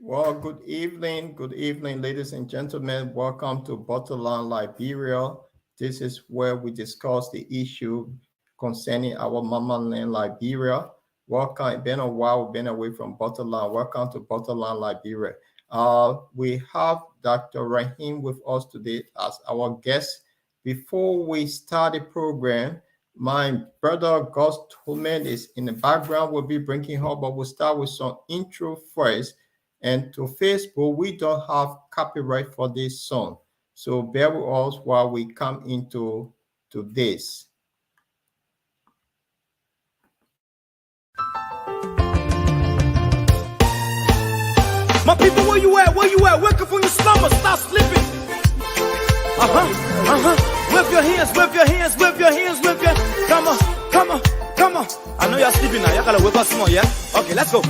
Well, good evening, ladies and gentlemen. Welcome to Bottom Liberia. This is where we discuss the issue concerning our mama land, Liberia. Welcome. It's been a while. We've been away from Bottom. Welcome to Bottom Liberia. We have Dr. Rahim with us today as our guest. Before we start the program, my brother Gus Tolman is in the background. We'll be bringing her, but we'll start with some intro first. And to Facebook, we don't have copyright for this song. So bear with us while we come into this. My people, where you at? Where you at? Wake up from your slumber, stop sleeping. Whip your hands, whip your hands, whip your hands, whip your. Come on, come on, come on. I know you're sleeping now. You gotta whip us more, yeah? Okay, let's go.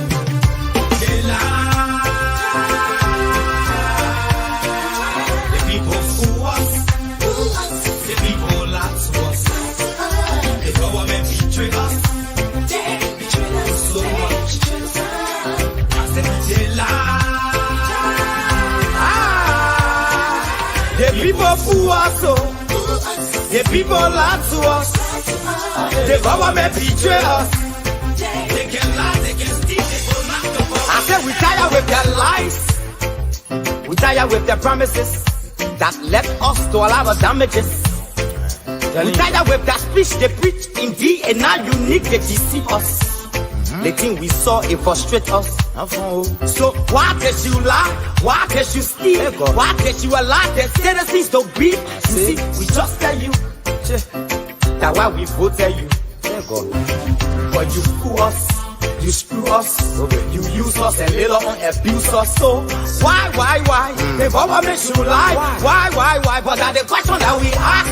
People fool us, the people lie to us, the government betray us. They can lie, they can steal, they will not go. I said we tired with their lies, we tired with their promises that left us to all our damages. We tired with that speech they preach indeed, and now unique they deceive us. The thing we saw, it frustrate us. So why did you lie? Why did you steal? Why did you allow the citizens to grieve? You see, we just tell you that why we voted you. But you fool us, you screw us, you use us and later on abuse us. So why? The government should lie. Why? But that's the question that we ask.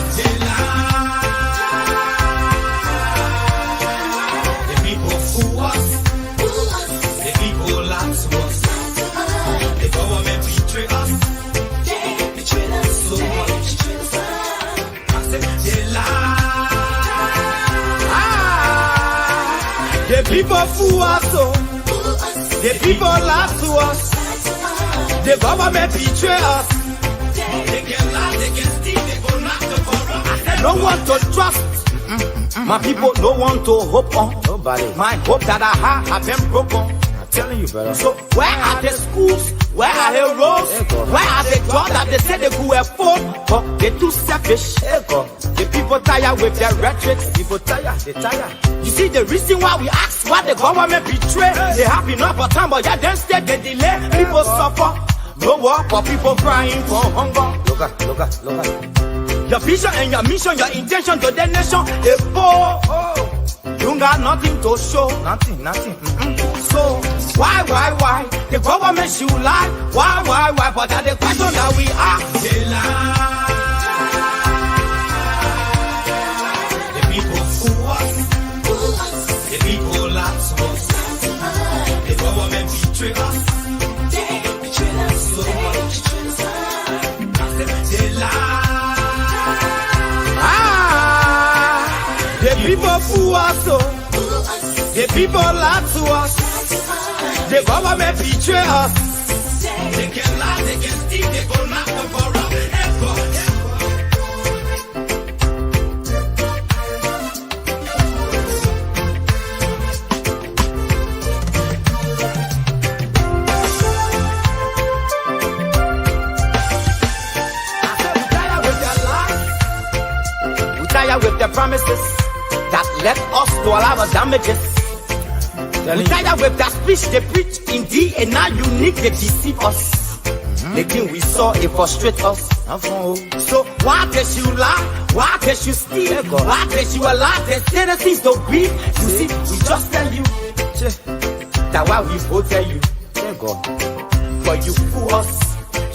The people fool us, the people lie to us, the government betray us. They can lie, they can steal, they go knock the corrupt. No one to trust, my people, no one to hope on. Nobody. My hope that I have been broken. I'm telling you, brother. So where are the schools? Where are the roads? Where are the jobs that they say they could afford? But they're too selfish. The people tired with their rhetoric. People tired, they tired. You see the reason why we ask why the government betray. They have enough of time, but yeah, then instead they delay. People suffer. No work for people crying for hunger. Look at. Your vision and your mission, your intention to the nation, they poor. You got nothing to show. Nothing. So why? The government should lie. Why? But that's the question that we ask. They lie. The people fool us. The people lie to us. The government betray us. They betray us. So they lie. The people fool us, the people lie to us, the government betray us. They can lie, they can steal, they go knock the corrupt. We tired with their promises that left us to all our damages. We tired with that speech they preach indeed, and now unique they deceive us. The thing we saw, it frustrate us. So why did you lie? Why did you steal? Why did you allow the citizens to grieve? You see, we just tell you that why we voted you. But you fool us,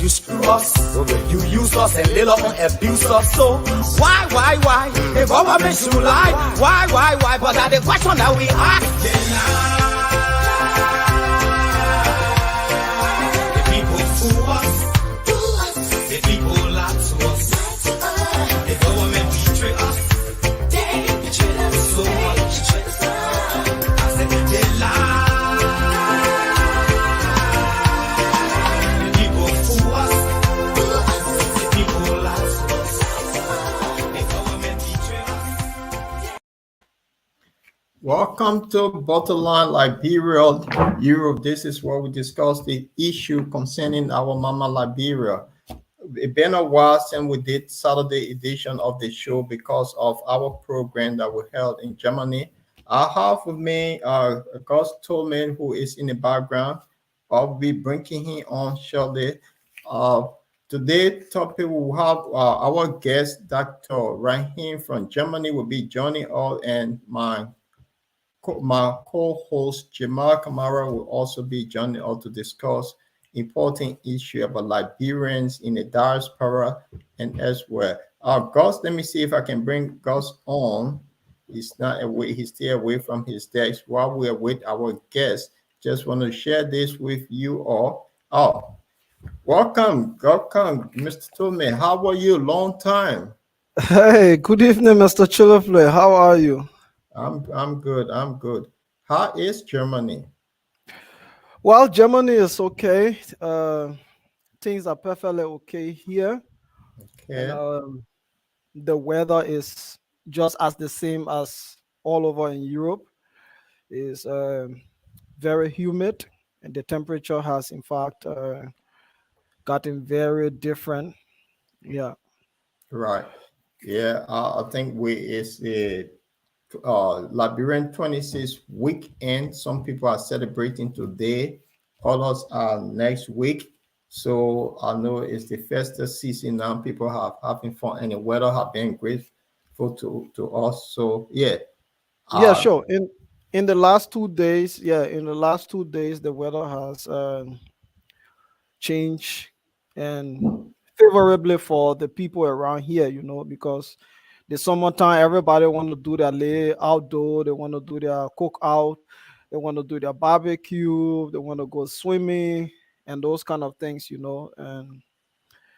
you screw us, you use us and later on abuse us. So why? The government should lie. Why? But that's the question that we ask. The people fool us, the people lie to us, the government betray us. They betray us so much. I said they lie. Welcome to Borderline Liberia, Europe. This is where we discuss the issue concerning our mama Liberia. It's been a while since we did Saturday edition of the show because of our program that we held in Germany. I have with me Gus Tolman, who is in the background. I'll be bringing him on shortly. Uh, Today topic we will have our guest, Dr. Rahim from Germany, will be joining us, and my co-host Jamal Kamara will also be joining us to discuss important issue about Liberians in the diaspora and elsewhere. Gus, let me see if I can bring Gus on. He's not away, he's still away from his desk while we are with our guest. Just want to share this with you all. Oh, welcome, Mr. Tome. How are you? Long time. Hey, good evening, Mr. Chilliflay. How are you? I'm good. I'm good. How is Germany? Well, Germany is okay. Things are perfectly okay here, and Okay, the weather is just as the same as all over in Europe. Is very humid, and the temperature has, in fact, gotten very different. Yeah. right. Yeah, I think we is the Liberian 26th weekend. Some people are celebrating today, others are next week. So I know it's the festive season now. People have having fun, and the weather have been grateful to us. So yeah, Yeah, uh, sure. In the last 2 days, in the last 2 days, the weather has change and favorably for the people around here, because the summertime, everybody want to do their lay outdoor, they want to do their cook out, they want to do their barbecue, they want to go swimming and those kind of things. And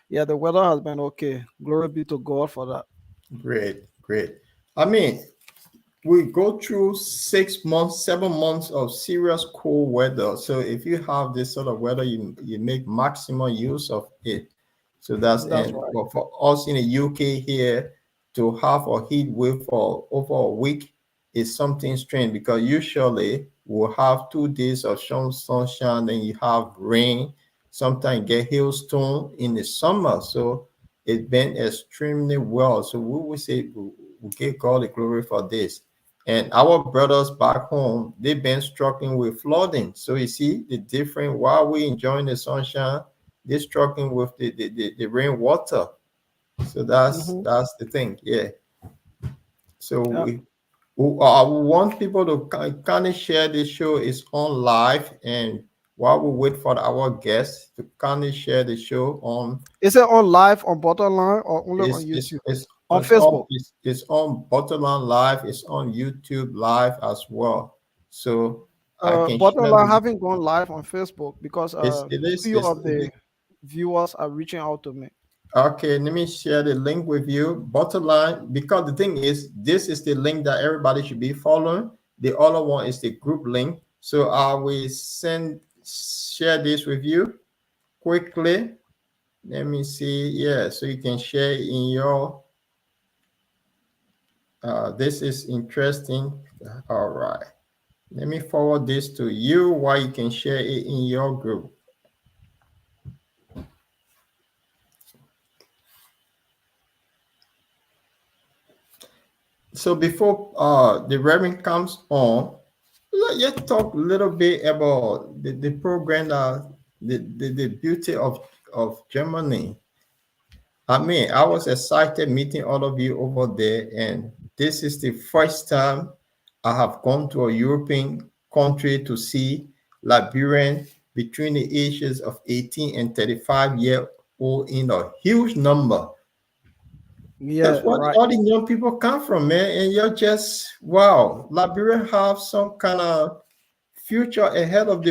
yeah, the weather has been okay. Glory be to God for that. great. I mean, we go through 6 months, 7 months of serious cool weather. So if you have this sort of weather, you make maximum use of it. So that's That's and right. but for us in the UK here to have a heat wave for over a week is something strange because usually we'll have 2 days of sunshine, then you have rain, sometimes get hailstone in the summer. So it's been extremely well. So we will say we give God the glory for this. And our brothers back home, they've been struggling with flooding. So you see the difference while we enjoying the sunshine, they're struggling with the rainwater. So that's Hmm. that's the thing. Yeah. So Yeah. we want people to kind of share this show is on live, and while we wait for our guests to kind of share the show on Is it on live on Borderline or only on It's it's YouTube? it's On it's on Facebook. it's on Butterland Live. It's on YouTube Live as well. So I can share Borderline with you. haven't gone live on Facebook because It's it is few it's of the viewers are reaching out to me. okay. Let me share the link with you. Butterline, because the thing is, this is the link that everybody should be following. The other one is the group link. So I will share this with you quickly. Let me see. Yeah, so you can share in your. This is interesting. All right. Let me forward this to you while you can share it in your group. So before the Reverend comes on, let's talk a little bit about the program, the beauty of Germany. I mean, I was excited meeting all of you over there, and this is the first time I have gone to a European country to see Liberian between the ages of 18 and 35-year old in a huge number. That's Yeah, what right. all the young people come from, man. And you're just wow. Liberia have some kind of future ahead of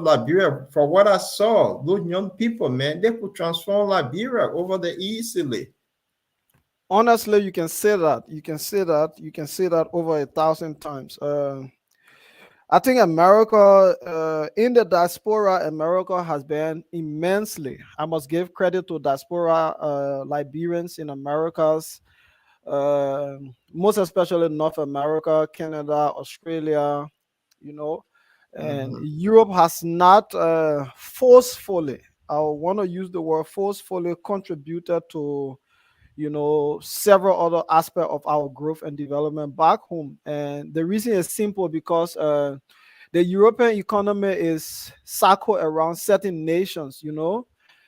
Liberia. For what I saw, those young people, man, they could transform Liberia over there easily. Honestly, you can say that. You can say that. You can say that over 1,000 times. I think America, in the diaspora, America has been immensely. I must give credit to diaspora Liberians in Americas. most especially North America, Canada, Australia, you know, and Mhm. Europe has not forcefully, I want to use the word forcefully, contributed to, several other aspects of our growth and development back home. And the reason is simple because the European economy is circled around certain nations,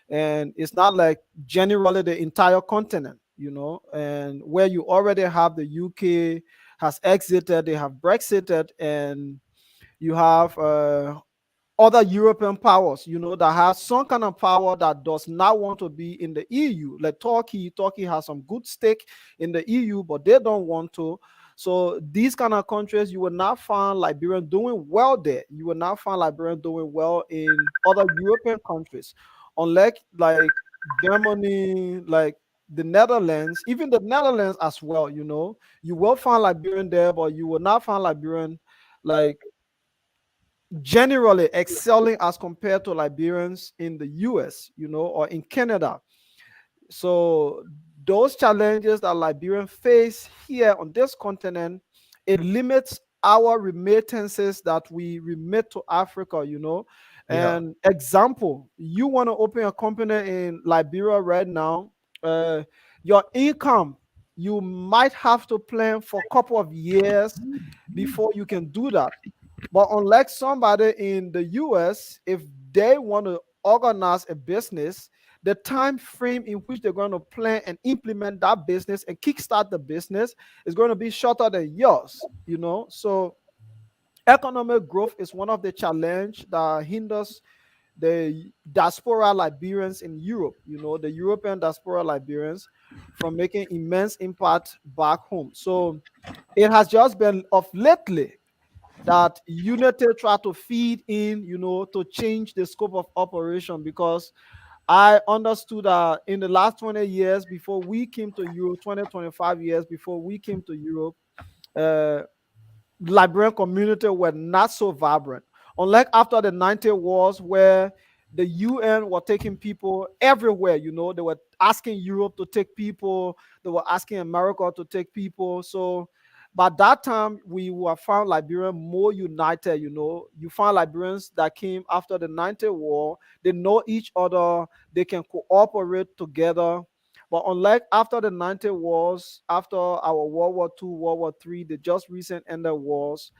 and it's not like generally the entire continent, and where you already have the UK has exited, they have Brexited, and you have other European powers, that has some kind of power that does not want to be in the EU. Like Turkey, Turkey has some good stake in the EU, but they don't want to. So these kind of countries, you will not find Liberian doing well there. You will not find Liberian doing well in other European countries, unlike like Germany, like the Netherlands, even the Netherlands as well. You will find Liberian there, but you will not find Liberian like generally excelling as compared to Liberians in the US, or in Canada. So those challenges that Liberians face here on this continent, it limits our remittances that we remit to Africa, Yeah. And example, you want to open a company in Liberia right now, uh, your income, you might have to plan for a couple of years before you can do that. But unlike somebody in the US, if they want to organize a business, the time frame in which they're going to plan and implement that business and kickstart the business is going to be shorter than yours, So economic growth is one of the challenge that hinders the diaspora Liberians in Europe, the European diaspora Liberians from making immense impact back home. So it has just been of lately that Unity try to feed in, to change the scope of operation, because I understood that in the last 20 years before we came to Europe, 20, 25 years before we came to Europe, uh, Liberian community were not so vibrant. Unlike after the 90 wars, where the UN were taking people everywhere, they were asking Europe to take people, they were asking America to take people. So by that time, we were found Liberian more united, You find Liberians that came after the 90 war, they know each other, they can cooperate together. But unlike after the 90 wars, after our World War II, World War III, the just recent ended wars,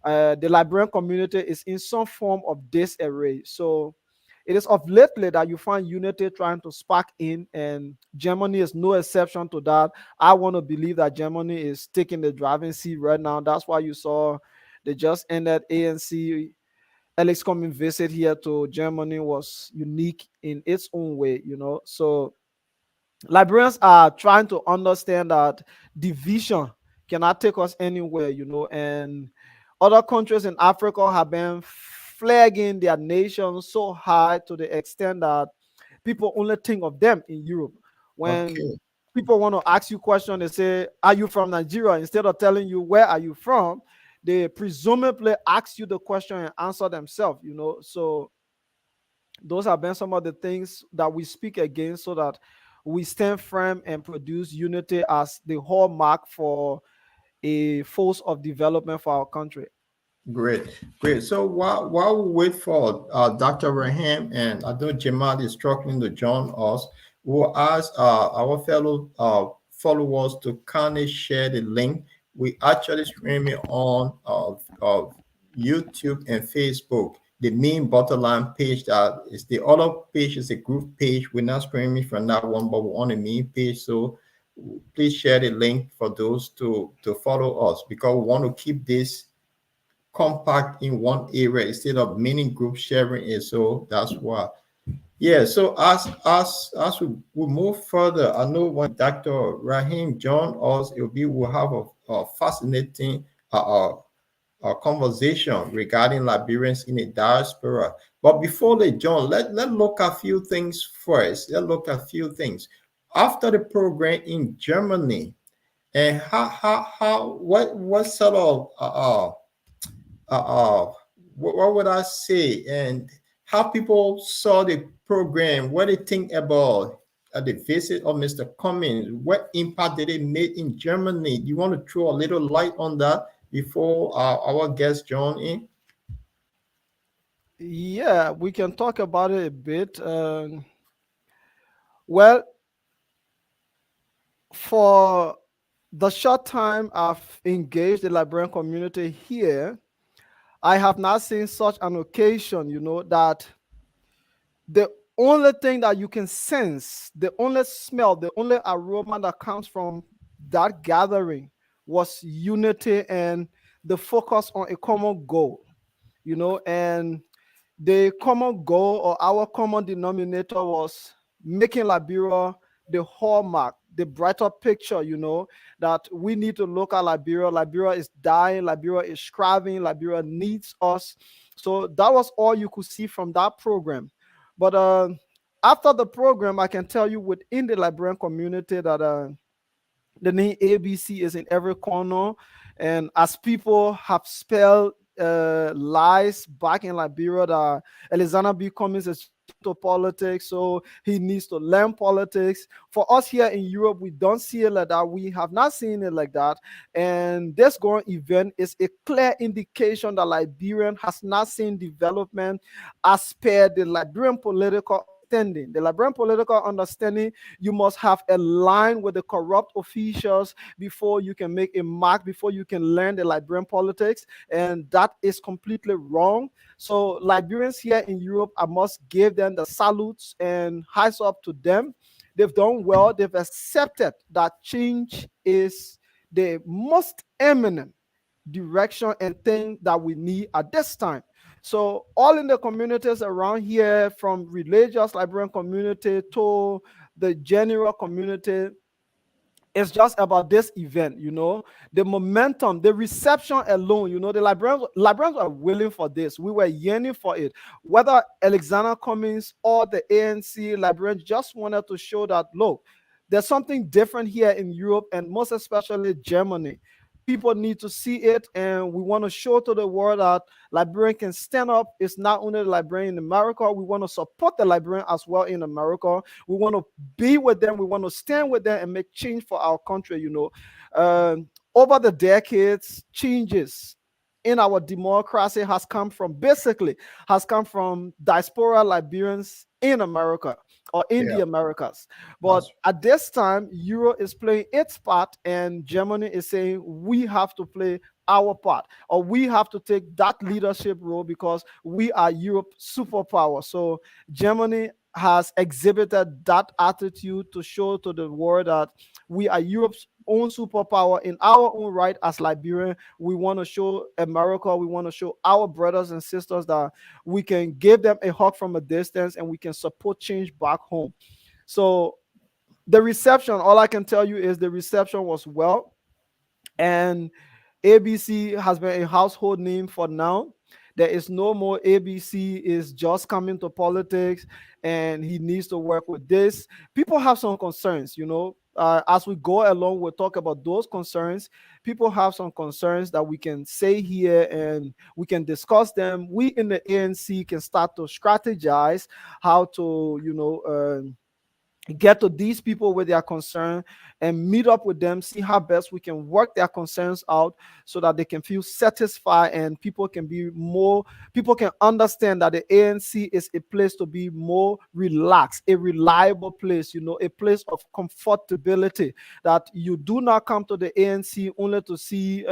the Liberian community is in some form of disarray. So it is of lately that you find unity trying to spark in, and Germany is no exception to that. I want to believe that Germany is taking the driving seat right now. That's why you saw they just ended ANC. Alex coming visit here to Germany was unique in its own way, So Liberians are trying to understand that division cannot take us anywhere, and other countries in Africa have been flagging their nation so high to the extent that people only think of them in Europe. When Okay. people want to ask you questions, they say, "Are you from Nigeria?" Instead of telling you where are you from, they presumably ask you the question and answer themselves, So those have been some of the things that we speak against, so that we stand firm and produce unity as the hallmark for a force of development for our country. Great, great. So while we wait for Dr. Raham, and I know Jamal is struggling to join us, we'll ask our fellow followers to kindly share the link. We actually streaming on YouTube and Facebook. The main bottom line page, that is the other page, is a group page. We're not streaming from that one, but we're on the main page. So please share the link for those to follow us, because we want to keep this compact in one area instead of many groups sharing it. So that's why. Yeah. So as we move further, I know when Dr. Rahim joined us, we'll have a fascinating conversation regarding Liberians in the diaspora. But before they join, let look at a few things first. Let's look at a few things. After the program in Germany, and what sort of uh, uh, what would I say, and how people saw the program, what they think about. the visit of Mr. Cummings? What impact did it make in Germany? You want to throw a little light on that before our guests join in? Yeah, we can talk about it a bit. Well, for the short time I've engaged the Liberian community here, I have not seen such an occasion, that the only thing that you can sense, the only smell, the only aroma that comes from that gathering was unity and the focus on a common goal, and the common goal or our common denominator was making Liberia the hallmark, the brighter picture, that we need to look at Liberia. Liberia is dying, Liberia is striving, Liberia needs us. So that was all you could see from that program. But after the program, I can tell you within the Liberian community that the name ABC is in every corner. And as people have spelled lies back in Liberia that Alexander B. Cummings is into politics, so he needs to learn politics. For us here in Europe, we don't see it like that. We have not seen it like that. And this going event is a clear indication that Liberian has not seen development as per the Liberian political understanding. The Liberian political understanding, you must have a line with the corrupt officials before you can make a mark, before you can learn the Liberian politics, and that is completely wrong. So Liberians here in Europe, I must give them the salutes and highs up to them. They've done well. They've accepted that change is the most eminent direction and thing that we need at this time. So all in the communities around here, from religious Liberian community to the general community, it's just about this event, the momentum, the reception alone, the Librarians are willing for this. We were yearning for it. Whether Alexander Cummings or the ANC Librarians just wanted to show that, look, there's something different here in Europe and most especially Germany. People need to see it, and we want to show to the world that Liberian can stand up. It's not only the Liberian in America. We want to support the Liberian as well in America. We want to be with them. We want to stand with them and make change for our country. Over the decades, changes in our democracy has come from diaspora Liberians in America or in Yeah, the Americas. But at this time, Europe is playing its part, and Germany is saying we have to play our part, or we have to take that leadership role because we are Europe superpower. So Germany has exhibited that attitude to show to the world that we are Europe's own superpower in our own right as Liberian. We want to show America, we want to show our brothers and sisters that we can give them a hug from a distance and we can support change back home. So the reception, all I can tell you is the reception was well, and ABC has been a household name for now. There is no more ABC is just coming to politics and he needs to work with this. People have some concerns, as we go along, we'll talk about those concerns. People have some concerns that we can say here and we can discuss them. We in the ANC can start to strategize how to, get to these people with their concern and meet up with them, see how best we can work their concerns out so that they can feel satisfied and people can understand that the ANC is a place to be more relaxed, a reliable place, a place of comfortability, that you do not come to the ANC only to see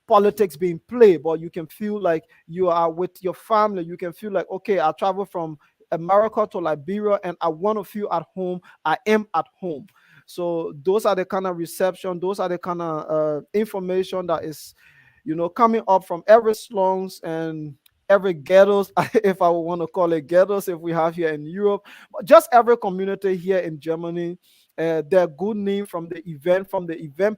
politics being played, but you can feel like you are with your family. You can feel like, okay, I travel from America to Liberia and I want to feel at home. I am at home. So those are the kind of reception, those are the kind of information that is, coming up from every slums and every ghettos, if I would want to call it ghettos, if we have here in Europe, but just every community here in Germany. Their good name from the event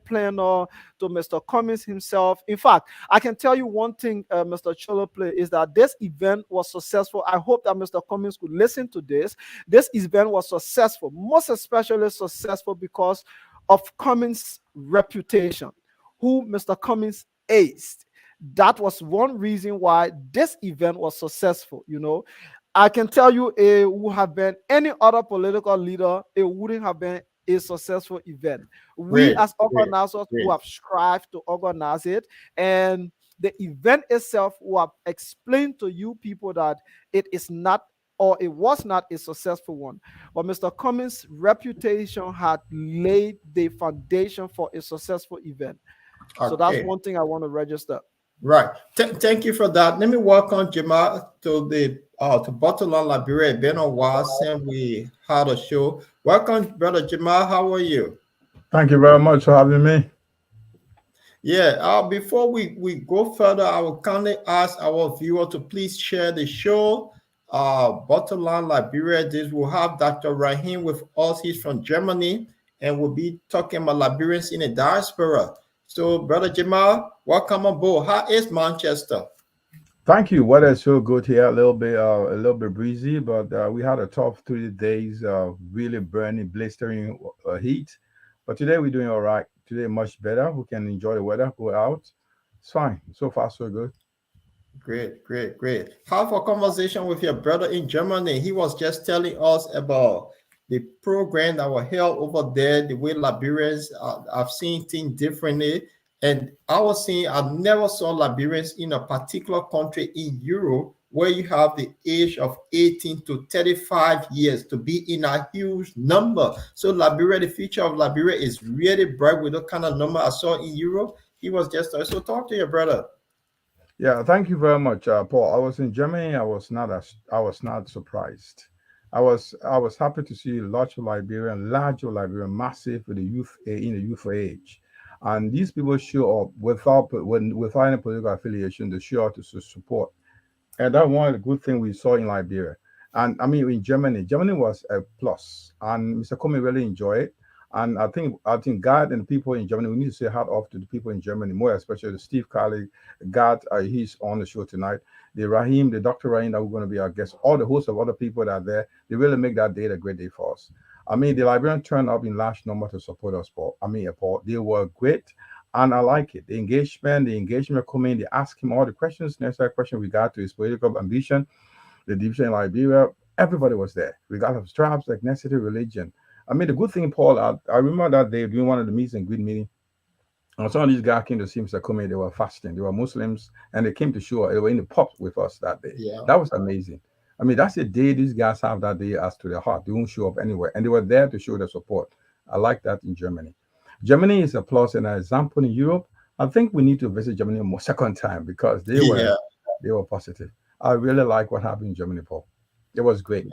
planner to Mr. Cummings himself. In fact, I can tell you one thing, Mr. Cholople, is that this event was successful. I hope that Mr. Cummings could listen to this. This event was successful, most especially successful because of Cummings' reputation, who Mr. Cummings is. That was one reason why this event was successful. I can tell you it would have been any other political leader, it wouldn't have been a successful event. We Great, as great, organizers who great. have strived to organize it, and the event itself who have explained to you people that it is not, or it was not, a successful one. But Mr. Cummings' reputation had laid the foundation for a successful event. So that's Okay. one thing I want to register. Right. Thank you for that. Let me welcome Jamal to the to Bottle Liberia. It's been a while since we had a show. Welcome, brother Jamal. How are you? Thank you very much for having me. Yeah. Before we go further, I will kindly ask our viewer to please share the show. Bottle Liberia. This will have Dr. Rahim with us. He's from Germany, and we'll be talking about Liberians in the diaspora. So, brother Jamal, welcome aboard. How is Manchester? Thank you. Weather is so good here. A little bit breezy, but we had a tough 3 days, really burning, blistering heat. But today we're doing all right. Today much better. We can enjoy the weather, go out. It's fine. So far, so good. Great, great, great. Have a conversation with your brother in Germany. He was just telling us about the program that was held over there, the way Liberians have seen things differently. And I was saying I never saw Liberians in a particular country in Europe where you have the age of 18 to 35 years to be in a huge number. So Liberia, the future of Liberia is really bright with the kind of number I saw in Europe. He was just so talk to your brother. Yeah, thank you very much, Paul. I was in Germany. I was not surprised. I was happy to see large Liberian, massive with the youth in the youth age, and these people show up without any political affiliation. They show up to support. And that's one of the good things we saw in Liberia. And I mean, in Germany was a plus. And Mr. Comey really enjoyed it. And I think God and the people in Germany, we need to say hat off to the people in Germany, more especially Steve Carley. God, he's on the show tonight. The Rahim, the Dr. Rahim that we're going to be our guests, all the hosts of other people that are there, they really make that day a great day for us. I mean, the Liberians turned up in large number to support us, Paul. Paul, they were great. And I like it. The engagement coming, they ask him all the questions, necessary question we got to his political ambition, the division in Liberia. Everybody was there, regardless of tribes, ethnicity, religion. I mean, the good thing, Paul, I remember that day doing one of the meets and greet meeting. And some of these guys came to see Mr. Kome. They were fasting. They were Muslims, and they came to show. They were in the pub with us that day. Yeah. That was amazing. I mean, that's the day these guys have that day as to their heart. They won't show up anywhere, and they were there to show their support. I like that in Germany. Germany is a plus and an example in Europe. I think we need to visit Germany more second time because they were Yeah. they were positive. I really like what happened in Germany, Paul. It was great.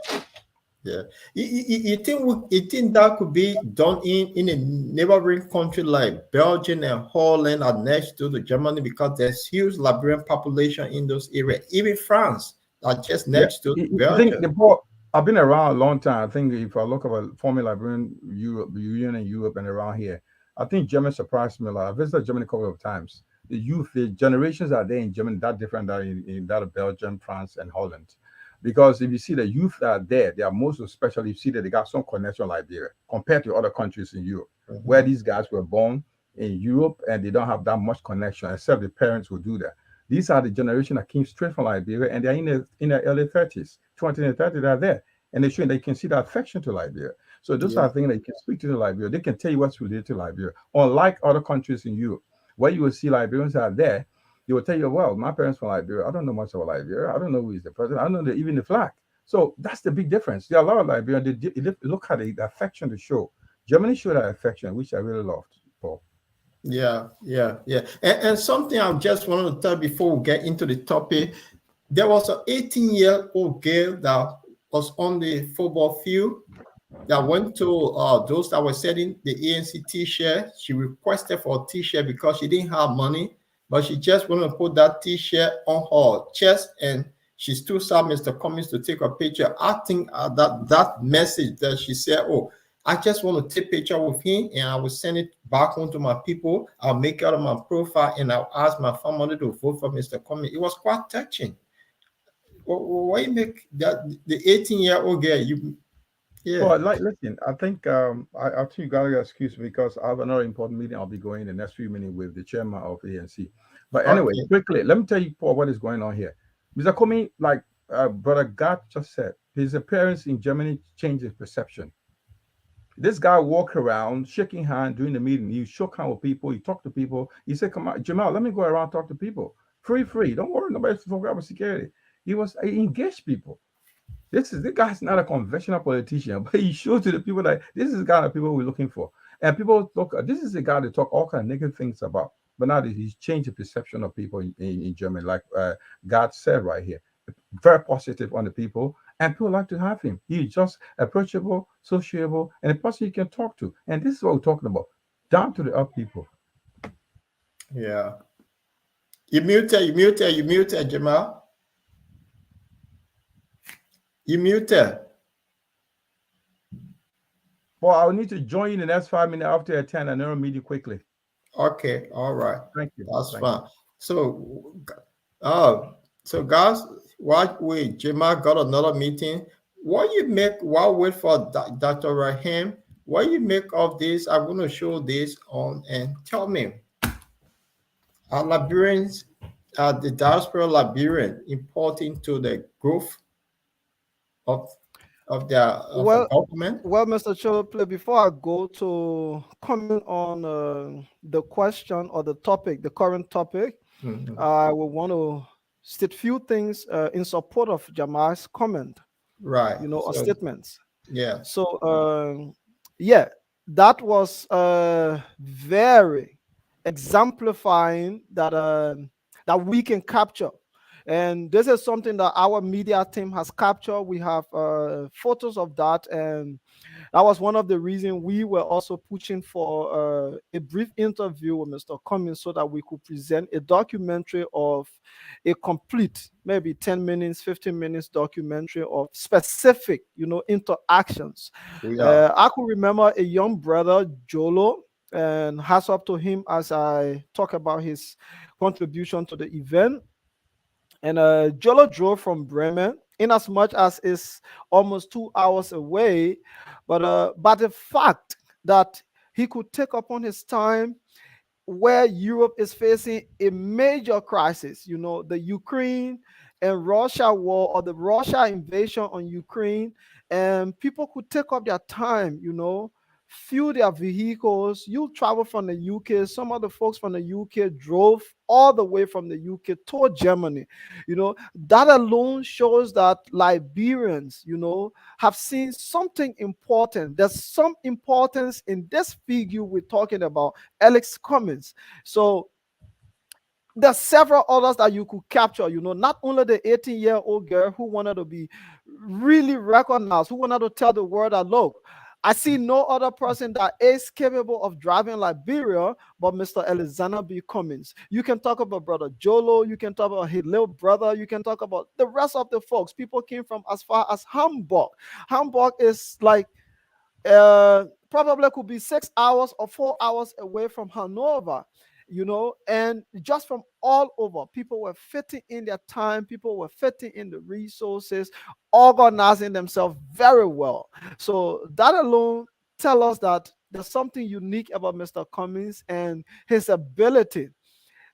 Yeah. You think that could be done in a neighboring country like Belgium and Holland are next to the Germany because there's huge Liberian population in those areas. Even France are just Yeah, next to I think Belgium. the Paul. I've been around a long time. I think if I look at a former Liberian Europe, the Union in Europe and around here, I think Germany surprised me a lot. I visited Germany a couple of times. The youth, the generations are there in Germany that different than in that of Belgium, France, and Holland. Because if you see the youth that are there, they are most especially you see that they got some connection with Liberia compared to other countries in Europe, where Mhm. these guys were born in Europe and they don't have that much connection, except the parents will do that. These are the generation that came straight from Liberia and they're in their early 30s, 20 and 30, they're there. And they show they can see that affection to Liberia. So those Yeah. are things that you can speak to the Liberia. They can tell you what's related to Liberia. Unlike other countries in Europe, where you will see Liberians are there, they will tell you, well, my parents from Liberia, I don't know much about Liberia. I don't know who is the president. I don't know even the flag. So that's the big difference. There are a lot of Liberians, they look at the affection to show. Germany showed that affection, which I really loved, Paul. Yeah, yeah, yeah. And something I just wanted to tell before we get into the topic, there was an 18-year-old girl that was on the football field that went to those that were selling the ANC t-shirt. She requested for a t-shirt because she didn't have money, but she just wanted to put that t-shirt on her chest and she still saw Mr. Cummings to take a picture. I think that message that she said, oh, I just want to take a picture with him and I will send it back home to my people. I'll make it out of my profile and I'll ask my family to vote for Mr. Cummings. It was quite touching. Why you make that the 18-year-old girl? Yeah. Well, like, listen, I think I think you gotta excuse me because I have another important meeting. I'll be going in the next few minutes with the chairman of ANC. But anyway, Okay. quickly, let me tell you, Paul, what is going on here. Mr. Comey, like Brother God just said, his appearance in Germany changed his perception. This guy walked around shaking hands during the meeting. He shook hands with people. He talked to people. He said, "Come on, Jamal, let me go around and talk to people. Free. Don't worry, nobody's forgot about security." He engaged people. This guy's not a conventional politician, but he showed to the people that this is the kind of people we're looking for. And people look, this is the guy to talk all kind of negative things about. But now that he's changed the perception of people in Germany, like God said right here, very positive on the people, and people like to have him. He's just approachable, sociable, and a person you can talk to. And this is what we're talking about, down to the up people. Yeah. You muted, Jamal. You muted. Well, I'll need to join you in the next 5 minutes after I attend another meeting quickly. Okay, all right. Thank you. That's Thank fine. So guys, while Jamal got another meeting, what you make while wait for Dr. Rahim, what you make of this? I'm going to show this on and tell me. Are Liberians, the diaspora Liberian important to the growth of the government? Well, Mr. Chople, before I go to comment on the question or the topic, the current topic, I will want to state few things in support of Jamal's comment, Right. or statements. Yeah. So, yeah, that was very exemplifying that that we can capture. And this is something that our media team has captured. We have photos of that, and that was one of the reasons we were also pushing for a brief interview with Mr. Cummings so that we could present a documentary of a complete, maybe 10 minutes, 15 minutes documentary of specific, interactions. Yeah. I could remember a young brother, Jolo, and hats up to him as I talk about his contribution to the event. And Jolo drove from Bremen, in as much as it's almost 2 hours away, but the fact that he could take upon his time where Europe is facing a major crisis, the Ukraine and Russia war, or the Russia invasion on Ukraine, and people could take up their time, fuel their vehicles. You travel from the UK. Some of the folks from the UK drove all the way from the UK to Germany. That alone shows that Liberians, have seen something important. There's some importance in this figure we're talking about, Alex Cummings. So there's several others that you could capture, not only the 18-year-old girl who wanted to be really recognized, who wanted to tell the world that, look, I see no other person that is capable of driving Liberia but Mr. Alexander B. Cummings. You can talk about Brother Jolo. You can talk about his little brother. You can talk about the rest of the folks. People came from as far as Hamburg. Hamburg is like probably could be 6 hours or 4 hours away from Hanover. And just from all over, people were fitting in their time, people were fitting in the resources, organizing themselves very well. So that alone tell us that there's something unique about Mr. Cummings and his ability.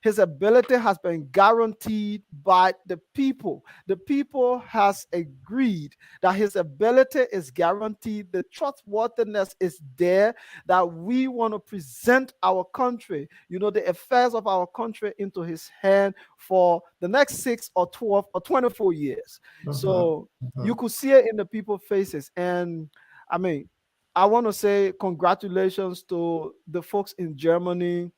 His ability has been guaranteed by the people. The people has agreed that his ability is guaranteed. The trustworthiness is there, that we want to present our country, the affairs of our country into his hand for the next 6 or 12 or 24 years. So you could see it in the people's faces. And I mean, I want to say congratulations to the folks in Germany,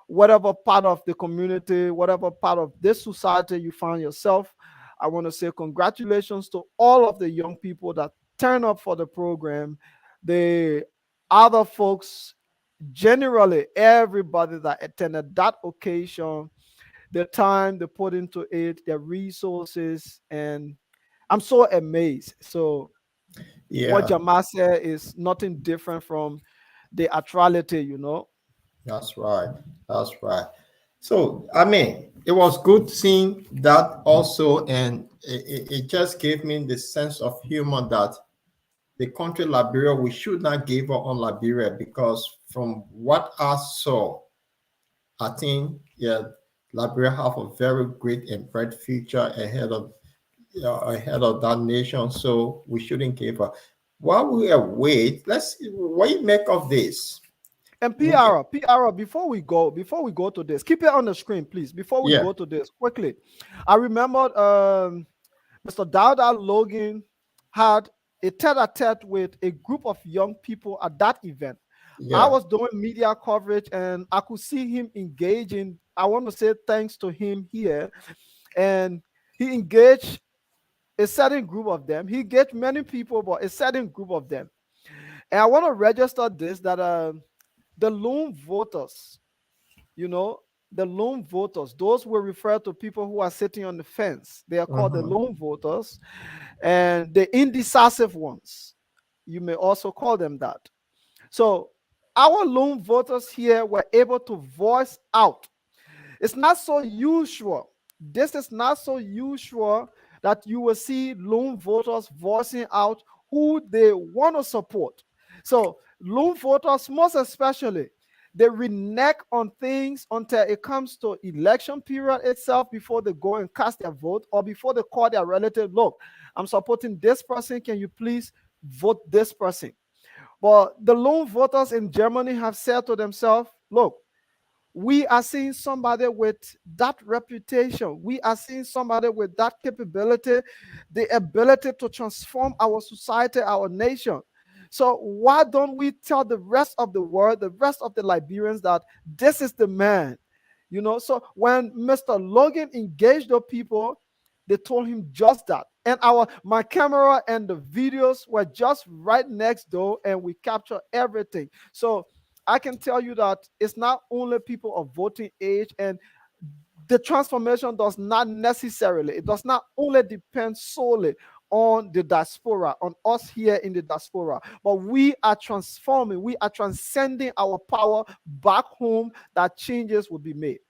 whatever part of the community, whatever part of this society you find yourself. I want to say congratulations to all of the young people that turn up for the program, the other folks, generally everybody that attended that occasion, the time they put into it, their resources, and I'm so amazed. So what Jamal said is nothing different from the actuality, That's right. That's right. So, I mean, it was good seeing that also, and it just gave me the sense of humor that the country Liberia, we should not give up on Liberia, because from what I saw, I think, Liberia have a very great and bright future ahead of ahead of that nation, so we shouldn't give up. While we wait, let's see what you make of this. And We can, PR, before we go to this, keep it on the screen, please. Before we yeah, go to this, quickly, I remembered Mr. Dowda Logan had a tete-a-tete with a group of young people at that event. I yeah. was doing media coverage and I could see him engaging. I want to say thanks to him here. And he engaged a certain group of them. He engaged many people, but a certain group of them. And I want to register this that the lone voters, you know, the lone voters, those were referred to people who are sitting on the fence. They are called the Mhm. lone voters, and the indecisive ones. You may also call them that. So our lone voters here were able to voice out. It's not so usual. This is not so usual that you will see lone voters voicing out who they want to support. So lone voters, most especially, they renege on things until it comes to election period itself before they go and cast their vote or before they call their relative, look, I'm supporting this person. Can you please vote this person? But the lone voters in Germany have said to themselves, look, we are seeing somebody with that reputation. We are seeing somebody with that capability, the ability to transform our society, our nation. So why don't we tell the rest of the world, the rest of the Liberians, that this is the man? So when Mr. Logan engaged the people, they told him just that. And my camera and the videos were just right next door, and we captured everything. So I can tell you that it's not only people of voting age, and the transformation it does not only depend solely on the diaspora, on us here in the diaspora, but we are transforming, we are transcending our power back home, that changes will be made.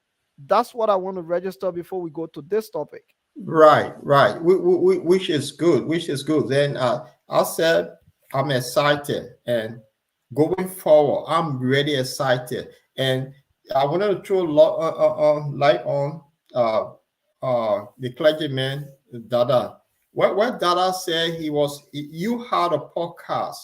That's what I want to register before we go to this topic. Right, right. Which is good. Which is good. Then I said I'm excited, and going forward, I'm really excited, and I wanted to throw light on the clergyman Dada. What Dada said, you had a podcast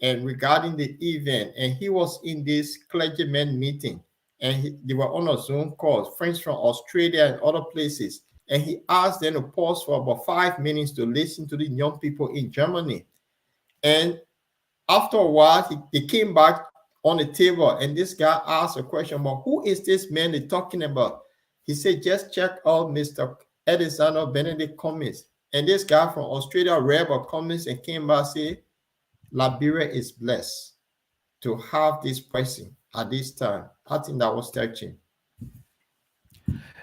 and regarding the event, and he was in this clergyman meeting, and they were on a Zoom call, friends from Australia and other places, and he asked them to pause for about 5 minutes to listen to the young people in Germany. And after a while, they came back on the table, and this guy asked a question about who is this man they're talking about. He said, just check out Mr. Alexander Benedict Cummings. And this guy from Australia read about Cummings and came back and said, Liberia is blessed to have this person at this time. I think that was touching.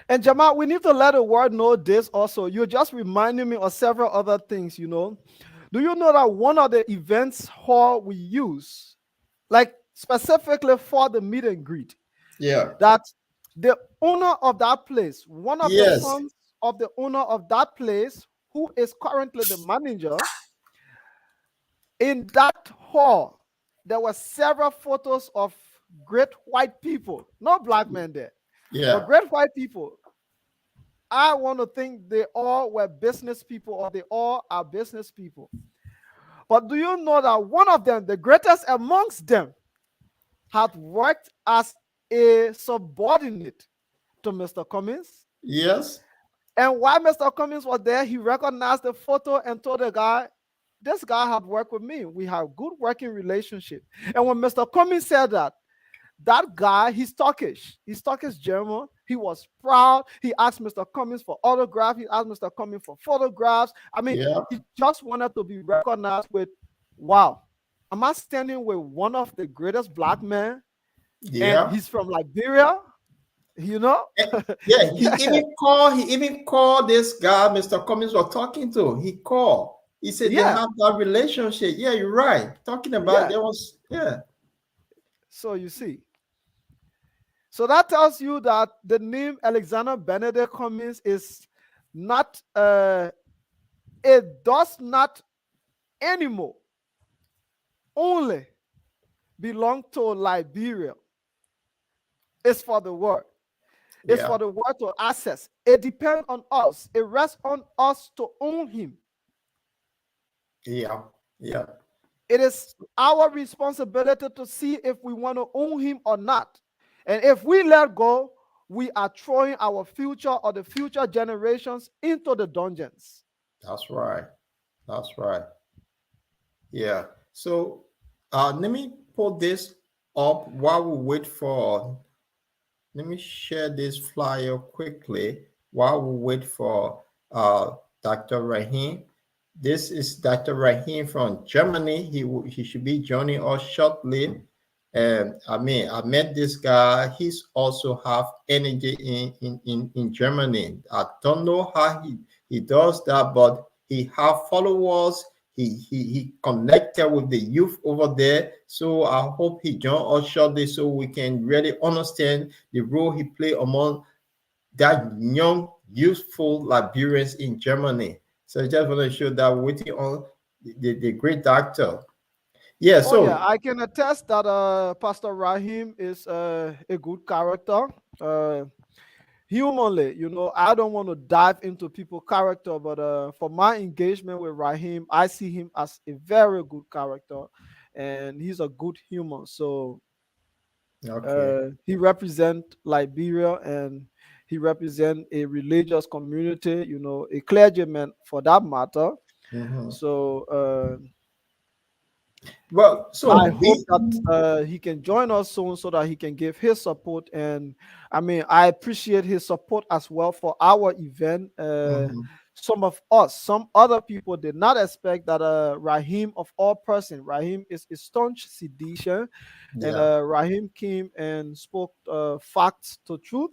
And Jamal, we need to let the world know this also. You're just reminding me of several other things. Do you know that one of the events hall we use, like specifically for the meet and greet, Yeah. that the owner of that place, one of the Yes. sons of the owner of that place, who is currently the manager, in that hall, there were several photos of great white people, no black men there, but Yeah. great white people. I want to think they all were business people, or they all are business people. But do you know that one of them, the greatest amongst them, had worked as a subordinate to Mr. Cummings? Yes. And while Mr. Cummings was there, he recognized the photo and told the guy, this guy had worked with me. We have good working relationship. And when Mr. Cummings said that guy, he's Turkish German. He was proud. He asked Mr. Cummings for autograph. He asked Mr. Cummings for photographs. I mean, Yeah. he just wanted to be recognized with, wow, am I standing with one of the greatest black men? And Yeah. he's from Liberia, you know? Yeah, Yeah, he even called this guy Mr. Cummings was talking to. He called. He said they yeah, have that relationship. Yeah, you're right. Talking about yeah. there was, yeah. So you see. So that tells you that the name Alexander Benedict Cummings is not, it does not anymore only belong to Liberia. It's for the world. It's Yeah. for the world to access. It depends on us. It rests on us to own him. Yeah. Yeah. It is our responsibility to see if we want to own him or not. And if we let go, we are throwing our future or the future generations into the dungeons. That's right. That's right. Yeah. So let me put this up while we wait for, let me share this flyer quickly while we wait for Dr. Rahim. This is Dr. Rahim from Germany. He should be joining us shortly. And I met this guy. He's also have energy in Germany. I don't know how he does that, but he have followers. He connected with the youth over there. So I hope he join us shortly so we can really understand the role he played among that young, youthful Liberians in Germany. So I just want to show that we're waiting on the great doctor. Yeah, Oh yeah, so I can attest that Pastor Rahim is a good character. Uh, Humanly, I don't want to dive into people's character, but for my engagement with Rahim, I see him as a very good character, and he's a good human. So okay. he represents Liberia, and he represents a religious community, a clergyman for that matter. Mhm. So Well, I so hope we that he can join us soon so that he can give his support. And I mean, I appreciate his support as well for our event. mhm, Some other people did not expect that Rahim, of all person, Rahim is a staunch seditious, and yeah, Rahim came and spoke facts to truth.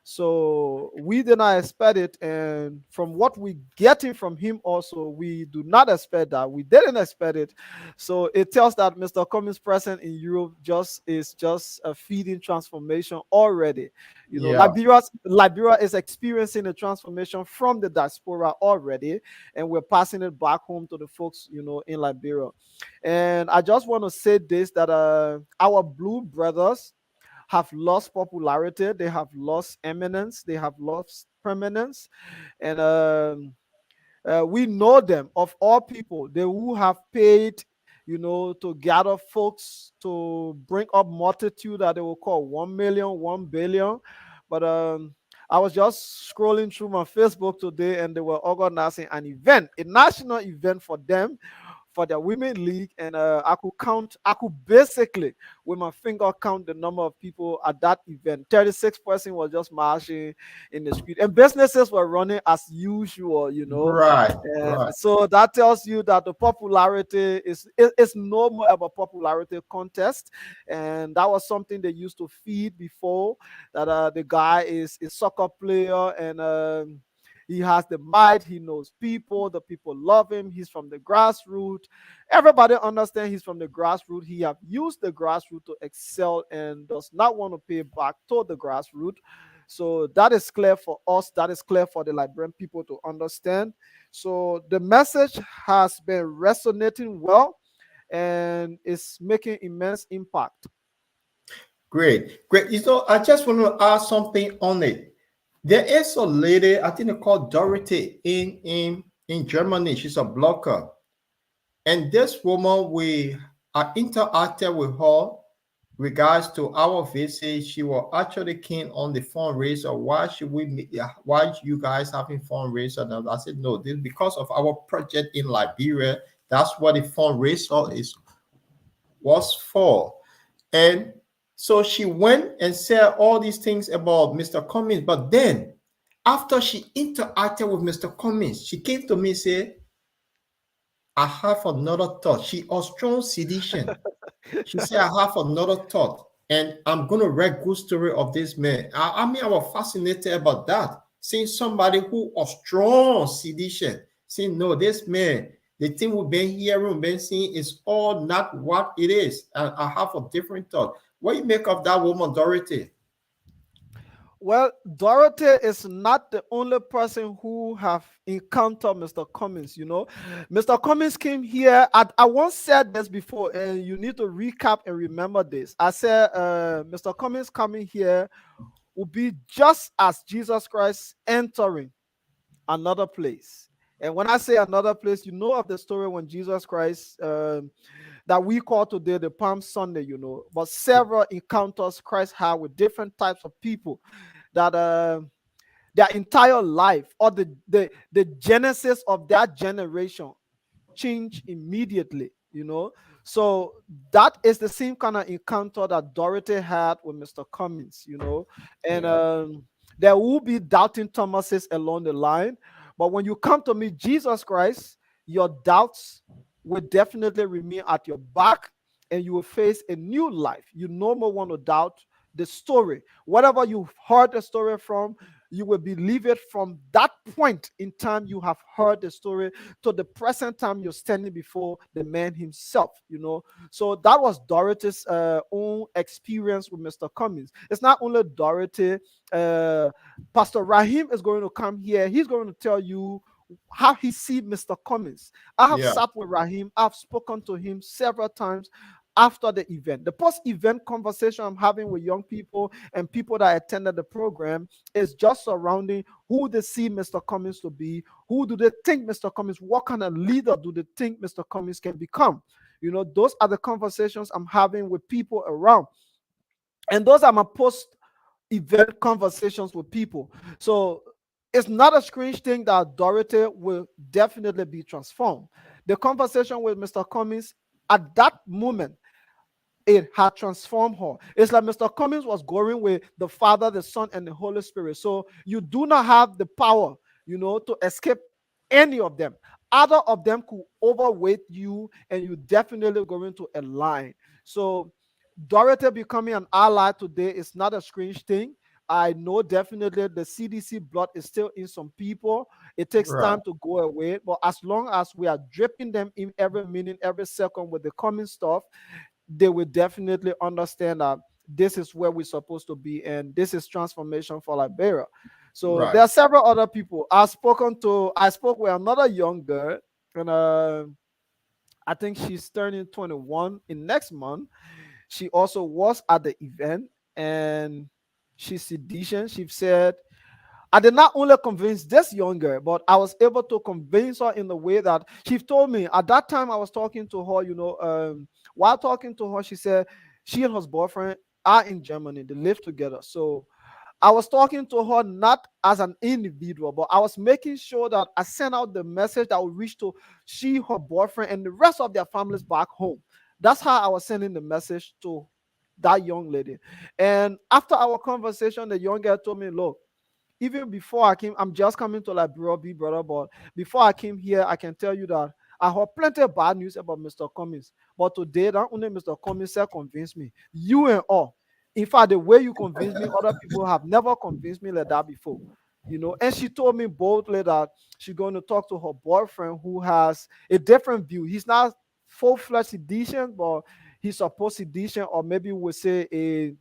So we did not expect it, and from what we getting from him, also we do not expect that. We didn't expect it, so it tells that Mr. Cummings' presence in Europe just a feeding transformation already. yeah, Liberia is experiencing a transformation from the diaspora already, and we're passing it back home to the folks in Liberia. And I just want to say this, that our blue brothers have lost popularity, they have lost eminence, they have lost permanence, and we know them of all people, they who have paid, to gather folks to bring up multitude that they will call 1 million, 1 billion. But I was just scrolling through my Facebook today, and they were organizing an event, a national event for them, for their women league, and I could basically with my finger count the number of people at that event. 36 person was just marching in the street, and businesses were running as usual. right, And right, so that tells you that the popularity is no more of a popularity contest, and that was something they used to feed before, that the guy is a soccer player, and he has the might, he knows people, the people love him, he's from the grassroots. Everybody understands he's from the grassroots. He have used the grassroots to excel and does not want to pay back to the grassroots. So that is clear for us, that is clear for the Liberian people to understand. So the message has been resonating well, and it's making immense impact. great, great. I just want to add something on it. There is a lady, I think they call Dorothy in Germany. She's a blogger. And this woman, we are interacted with her regards to our visit. She was actually keen on the fundraiser. Why should we meet? Why you guys having fundraiser? And I said, no, this because of our project in Liberia. That's what the fundraiser was for. And so she went and said all these things about Mr. Cummings. But then after she interacted with Mr. Cummings, she came to me and said, I have another thought. She was strong sedition. She said, I have another thought. And I'm going to write good story of this man. I was fascinated about that. Seeing somebody who was strong sedition. Saying, no, this man, the thing we've been hearing, we've been seeing is all not what it is. And I have a different thought. What you make of that woman, Dorothy? Well, Dorothy is not the only person who have encountered Mr. Cummings. Mr. Cummings came here. I once said this before, and you need to recap and remember this. I said, Mr. Cummings coming here will be just as Jesus Christ entering another place. And when I say another place, you know of the story when Jesus Christ, that we call today the Palm Sunday, but several encounters Christ had with different types of people that their entire life, or the genesis of that generation change immediately, So that is the same kind of encounter that Dorothy had with Mr. Cummings, And Yeah. there will be doubting Thomases along the line. But when you come to meet Jesus Christ, your doubts will definitely remain at your back, and you will face a new life. You no more want to doubt the story. Whatever you've heard the story from, you will believe it from that point in time you have heard the story to the present time you're standing before the man himself, So that was Dorothy's own experience with Mr. Cummings. It's not only Dorothy. Pastor Rahim is going to come here. He's going to tell you how he see Mr. Cummings. I have Yeah. sat with Rahim. I've spoken to him several times after the event. The post-event conversation I'm having with young people and people that attended the program is just surrounding who they see Mr. Cummings to be, who do they think Mr. Cummings, what kind of leader do they think Mr. Cummings can become. Those are the conversations I'm having with people around. And those are my post-event conversations with people. So it's not a strange thing that Dorothy will definitely be transformed. The conversation with Mr. Cummings at that moment, it had transformed her. It's like Mr. Cummings was going with the Father, the Son, and the Holy Spirit. So you do not have the power, to escape any of them. Other of them could overweight you, and you definitely going to align. So Dorothy becoming an ally today is not a strange thing. I know definitely the CDC blood is still in some people. It takes Right. time to go away, but as long as we are dripping them in every minute, every second with the common stuff, they will definitely understand that this is where we're supposed to be, and this is transformation for Liberia. So Right. there are several other people. I spoke with another young girl, and I think she's turning 21 in next month. She also was at the event, and she's Seditian. She said, I did not only convince this young girl, but I was able to convince her in the way that she told me at that time I was talking to her, while talking to her, she said she and her boyfriend are in Germany. They live together. So I was talking to her not as an individual, but I was making sure that I sent out the message that would reach to she, her boyfriend, and the rest of their families back home. That's how I was sending the message to that young lady. And after our conversation, the young girl told me, look, even before I came, I'm just coming to Liberia, big brother, but before I came here, I can tell you that I heard plenty of bad news about Mr. Cummings. But today, not only Mr. Cummings convinced me, you and all. In fact, the way you convinced me, other people have never convinced me like that before. And she told me boldly that she's going to talk to her boyfriend who has a different view. He's not full-fledged edition, but he's a post-edition, or maybe we'll say a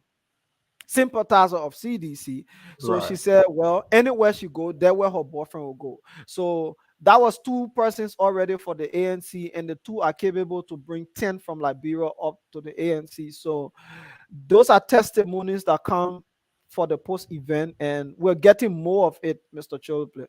sympathizer of CDC. So she Right. said, well, anywhere she go, there where her boyfriend will go. So that was two persons already for the ANC, and the two are capable to bring 10 from Liberia up to the ANC. So those are testimonies that come for the post event, and we're getting more of it, Mr. Chopley.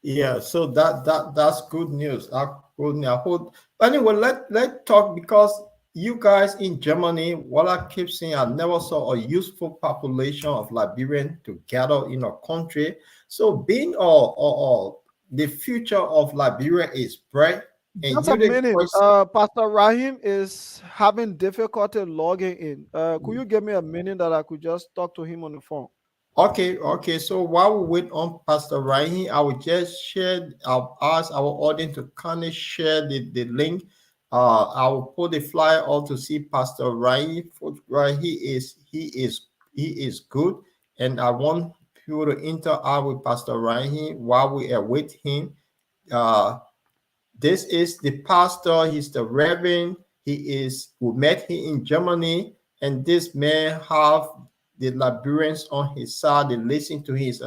Yeah, so that's good news. Good news. I hope. Anyway, let talk, because you guys in Germany, what I keep saying, I never saw a useful population of Liberian together in a country. So being all the future of Liberia is bright, and Just a you the minute. person. Pastor Rahim is having difficulty logging in. Could you give me a minute that I could just talk to him on the phone? Okay. So while we wait on Pastor Rahi, I will just share. I'll ask our audience to kind of share the link. I will put the flyer out to see Pastor Rahi. Right, he is good, and I want people to interact with Pastor Rahi while we are with him. Uh, this is the pastor. He's the reverend. We met him in Germany, and this man have the Liberians on his side. They listen to his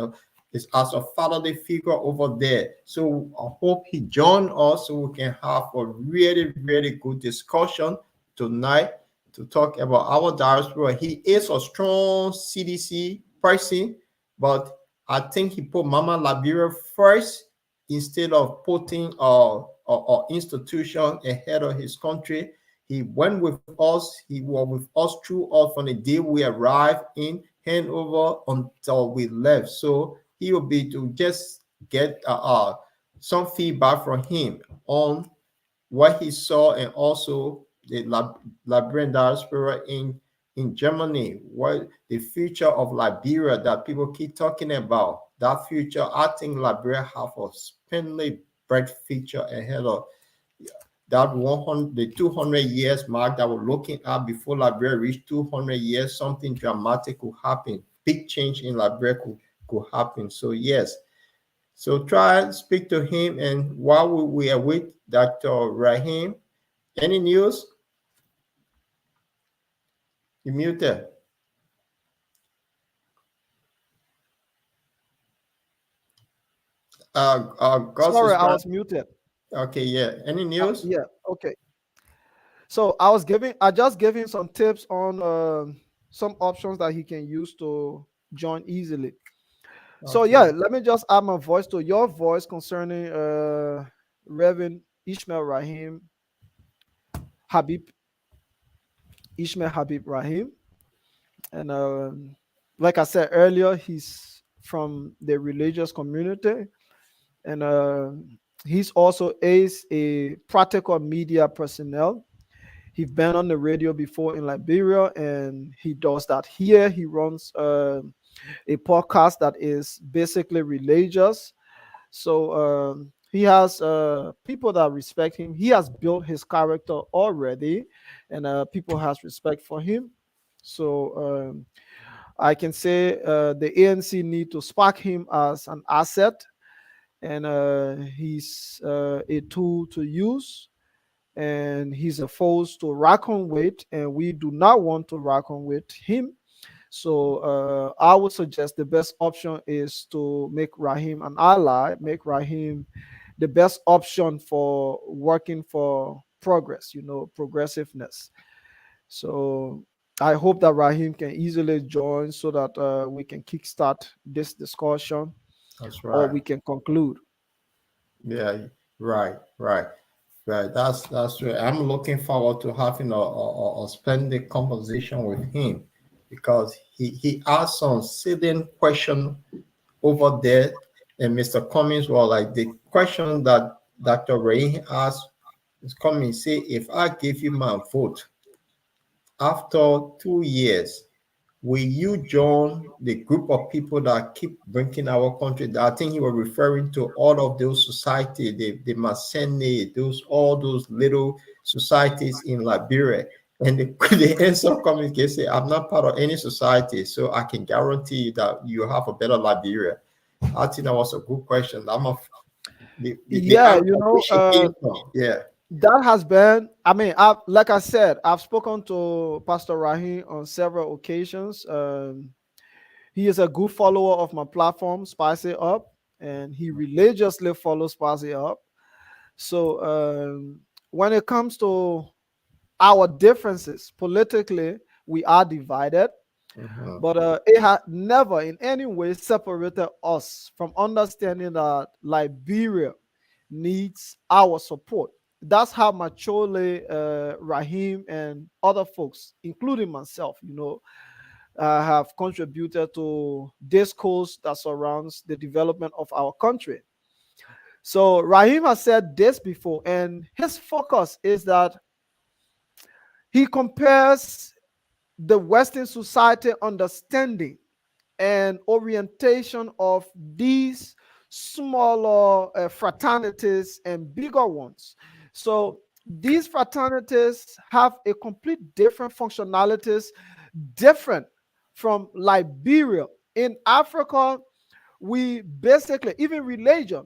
is as a fatherly figure over there. So I hope he join us so we can have a really, really good discussion tonight to talk about our diaspora. He is a strong CDC person, but I think he put Mama Liberia first instead of putting a institution ahead of his country. He went with us. He was with us throughout from the day we arrived in handover until we left. So he will be to just get some feedback from him on what he saw and also the Liberian diaspora in Germany, what the future of Liberia that people keep talking about. That future, I think Liberia have a splendidly bright future ahead of that 100, the 200 years mark that we're looking at before Liberia reach 200 years. Something dramatic could happen. Big change in Liberia could happen. So yes, so try and speak to him. And while we are with Dr. Rahim, any news? You muted. Gus Sorry, is I trying. was muted. Okay, yeah. Any news? Yeah, okay. So I just gave him some tips on some options that he can use to join easily. So yeah, Okay. let me just add my voice to your voice concerning Reverend Ishmael Rahim Habib Ishmael Habib Rahim, and like I said earlier, he's from the religious community, and he's also is a practical media personnel. He's been on the radio before in Liberia, and he does that here. He runs a podcast that is basically religious. So he has people that respect him. He has built his character already, and people has respect for him. So I can say the ANC need to spark him as an asset, and he's a tool to use, and he's a force to reckon with, and we do not want to reckon with him. So I would suggest the best option is to make Rahim an ally, make Rahim the best option for working for progress, progressiveness. So I hope that Rahim can easily join so that we can kickstart this discussion That's or right. we can conclude. Yeah, right, right. Right, that's right. I'm looking forward to having a splendid conversation with him because he asked some silly question over there, and Mr. Cummings was like the question that Dr. Ray asked is Cummings say, if I give you my vote after 2 years, will you join the group of people that keep bringing our country? I think he was referring to all of those society, the Masene, all those little societies in Liberia. And the answer coming can say, I'm not part of any society, so I can guarantee you that you have a better Liberia. I think that was a good question. The Yeah, answer which he came from. Yeah. that has been, I mean, like I said, I've spoken to Pastor Rahim on several occasions. He is a good follower of my platform, Spicy Up, and he religiously follows Spicy Up. So when it comes to our differences politically, we are divided, Mhm. but it had never in any way separated us from understanding that Liberia needs our support. That's how maturely Rahim and other folks, including myself, have contributed to discourse that surrounds the development of our country. So Rahim has said this before, and his focus is that he compares the Western society understanding and orientation of these smaller fraternities and bigger ones. So these fraternities have a complete different functionalities, different from Liberia. In Africa, we basically, even religion,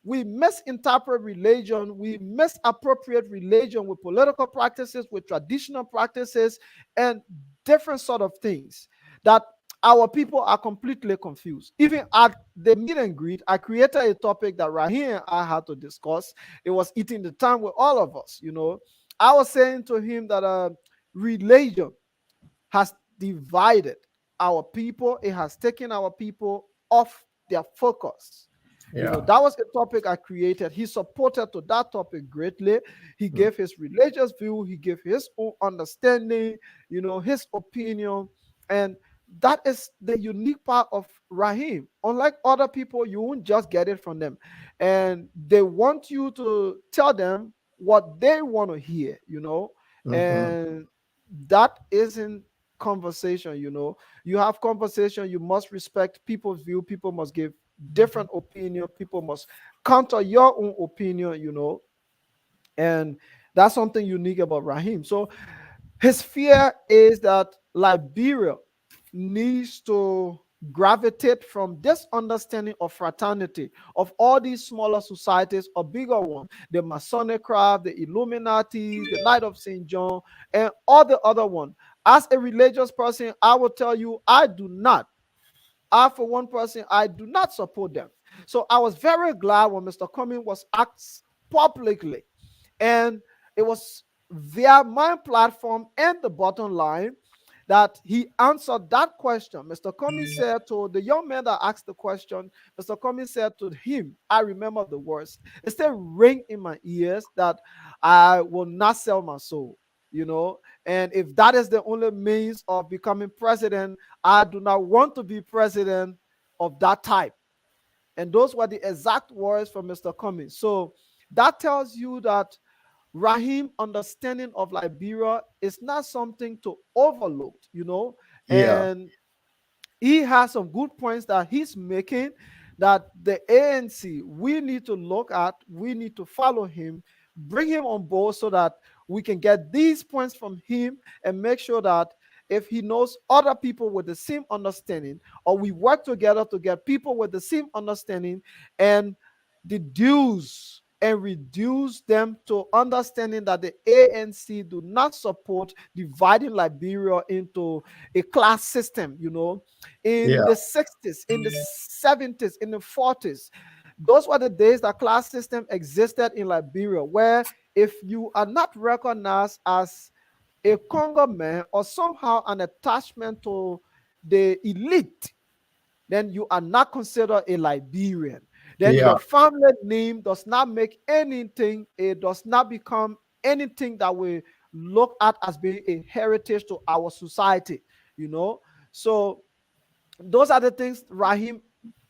we misinterpret religion, we misappropriate religion with political practices, with traditional practices, and different sort of things that our people are completely confused. Even at the meet and greet, I created a topic that Rahim and I had to discuss. It was eating the time with all of us. I was saying to him that religion has divided our people. It has taken our people off their focus. Yeah. That was a topic I created. He supported to that topic greatly. He Mm. gave his religious view. He gave his own understanding, his opinion. And that is the unique part of Rahim. Unlike other people, you won't just get it from them. And they want you to tell them what they want to hear, Mm-hmm. and that isn't conversation. You have conversation, you must respect people's view. People must give different opinion. People must counter your own opinion, and that's something unique about Rahim. So his fear is that Liberia needs to gravitate from this understanding of fraternity, of all these smaller societies or bigger ones, the Masonic craft, the Illuminatis, the Knight of St. John, and all the other ones. As a religious person, I will tell you, I, for one person, I do not support them. So I was very glad when Mr. Cummings was asked publicly, and it was via my platform and the bottom line that he answered that question. Mr. Cummings said to the young man that asked the question, Mr. Cummings said to him, I remember the words. It still ring in my ears that I will not sell my soul. And if that is the only means of becoming president, I do not want to be president of that type. And those were the exact words from Mr. Cummings. So that tells you that Rahim understanding of Liberia is not something to overlook, Yeah. and he has some good points that he's making that the ANC, we need to look at, we need to follow him, bring him on board so that we can get these points from him and make sure that if he knows other people with the same understanding, or we work together to get people with the same understanding and deduce and reduce them to understanding that the ANC do not support dividing Liberia into a class system, in Yeah. the 60s, in the 70s, in the 40s. Those were the days that class system existed in Liberia, where if you are not recognized as a Congo man or somehow an attachment to the elite, then you are not considered a Liberian. Then Yeah. your family name does not make anything, it does not become anything that we look at as being a heritage to our society. So those are the things Rahim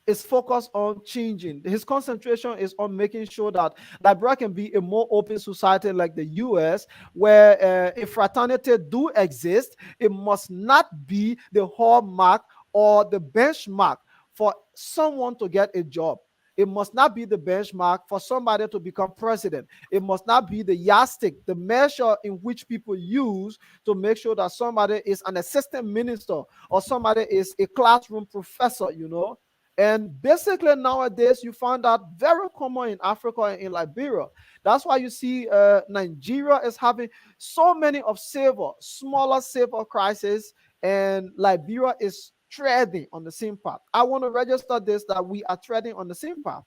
is focused on changing. His concentration is on making sure that Liberia can be a more open society like the US, where if fraternity do exist, it must not be the hallmark or the benchmark for someone to get a job. It must not be the benchmark for somebody to become president. It must not be the yardstick, the measure in which people use to make sure that somebody is an assistant minister or somebody is a classroom professor. And basically nowadays you find that very common in Africa and in Liberia. That's why you see Nigeria is having so many of smaller savor crises, and Liberia is treading on the same path. I want to register this that we are treading on the same path.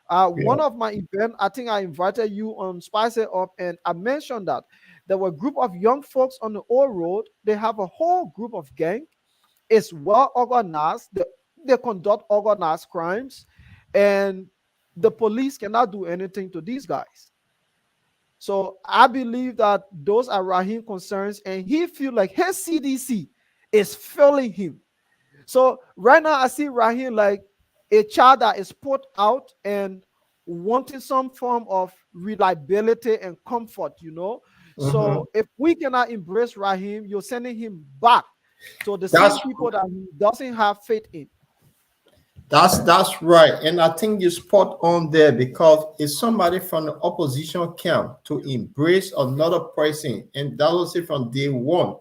One Yeah. of my events, I think I invited you on Spice It Up, and I mentioned that there were a group of young folks on the old road. They have a whole group of gang. It's well organized. They conduct organized crimes, and the police cannot do anything to these guys. So I believe that those are Rahim concerns, and he feel like his CDC is failing him. So right now I see Rahim like a child that is put out and wanting some form of reliability and comfort. Mm-hmm. So if we cannot embrace Rahim, you're sending him back to the That's same people that he doesn't have faith in. that's right. And I think you spot on there because it's somebody from the opposition camp to embrace another person, and that was it from day one.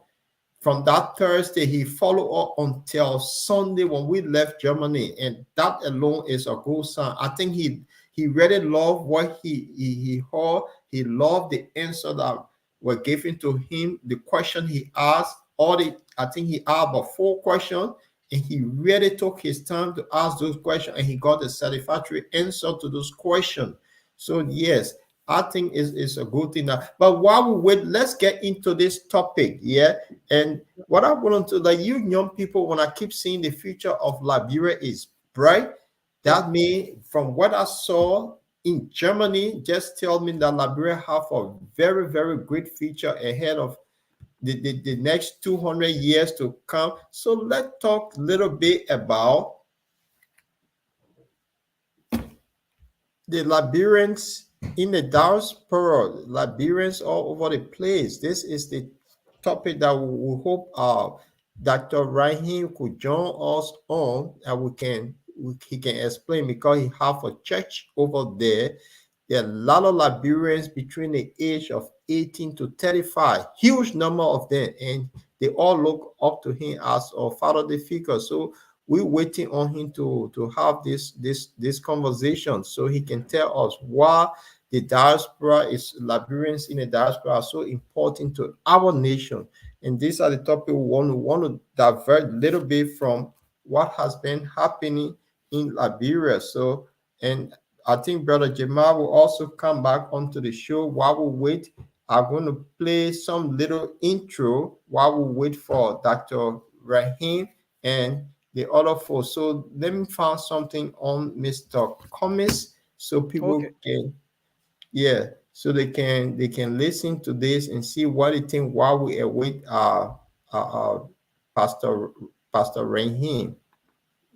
From that Thursday, he followed up until Sunday when we left Germany, and that alone is a good sign. I think he really loved what he heard. He loved the answer that were given to him, the question he asked. I think he asked about 4 questions, and he really took his time to ask those questions, and he got a satisfactory answer to those questions. So yes, I think is a good thing now. But while we wait, let's get into this topic. Yeah. And what I want to, like, you young people, when I keep seeing the future of Liberia is bright, that means from what I saw in Germany, just tell me that Liberia have a very, very great future ahead of the next 200 years to come. So let's talk a little bit about the Liberians in the diaspora, Liberians all over the place. This is the topic that we hope Dr. Rahim could join us on, and he can explain, because he have a church over there. There are a lot of Liberians between the age of 18 to 35, huge number of them, and they all look up to him as a fatherly figure. So we're waiting on him to have this conversation so he can tell us why the diaspora Liberians in the diaspora are so important to our nation. And these are the topics we want to divert a little bit from what has been happening in Liberia. So, and I think Brother Jamal will also come back onto the show. While we wait, I'm going to play some little intro while we wait for Dr. Rahim and the other folks. So let me find something on Mr. Cummins so people can, yeah, so they can listen to this and see what they think while we await Pastor Rahim.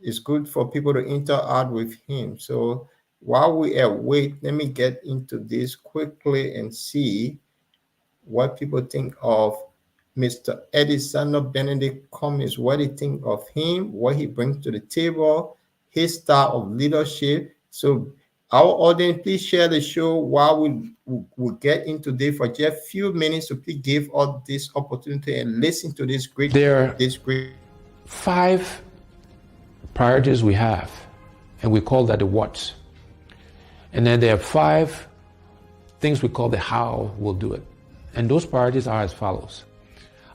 It's good for people to interact with him. So while we await, let me get into this quickly and see what people think of Mr. Edison Benedict Cummins, what they think of him, what he brings to the table, his style of leadership. So our audience, please share the show while we get into this for just a few minutes. So please give us this opportunity and listen to this great. There are 5 priorities we have, and we call that the what's. And then there are 5 things we call the how we'll do it. And those priorities are as follows.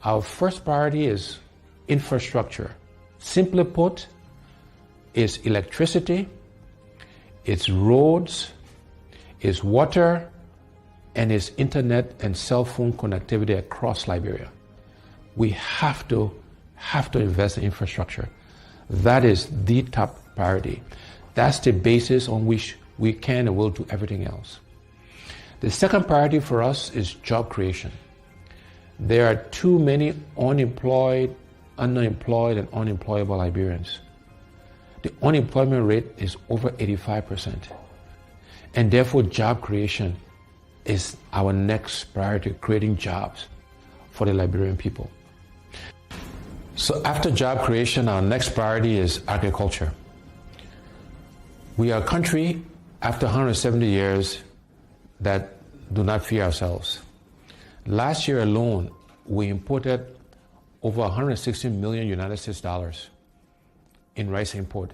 Our first priority is infrastructure. Simply put, it's electricity, it's roads, it's water, and it's internet and cell phone connectivity across Liberia. We have to invest in infrastructure. That is the top priority. That's the basis on which we can and will do everything else. The second priority for us is job creation. There are too many unemployed, underemployed, and unemployable Liberians. The unemployment rate is over 85%. And therefore, job creation is our next priority, creating jobs for the Liberian people. So after job creation, our next priority is agriculture. We are a country, after 170 years, that do not feed ourselves. Last year alone, we imported over 160 million United States dollars in rice import,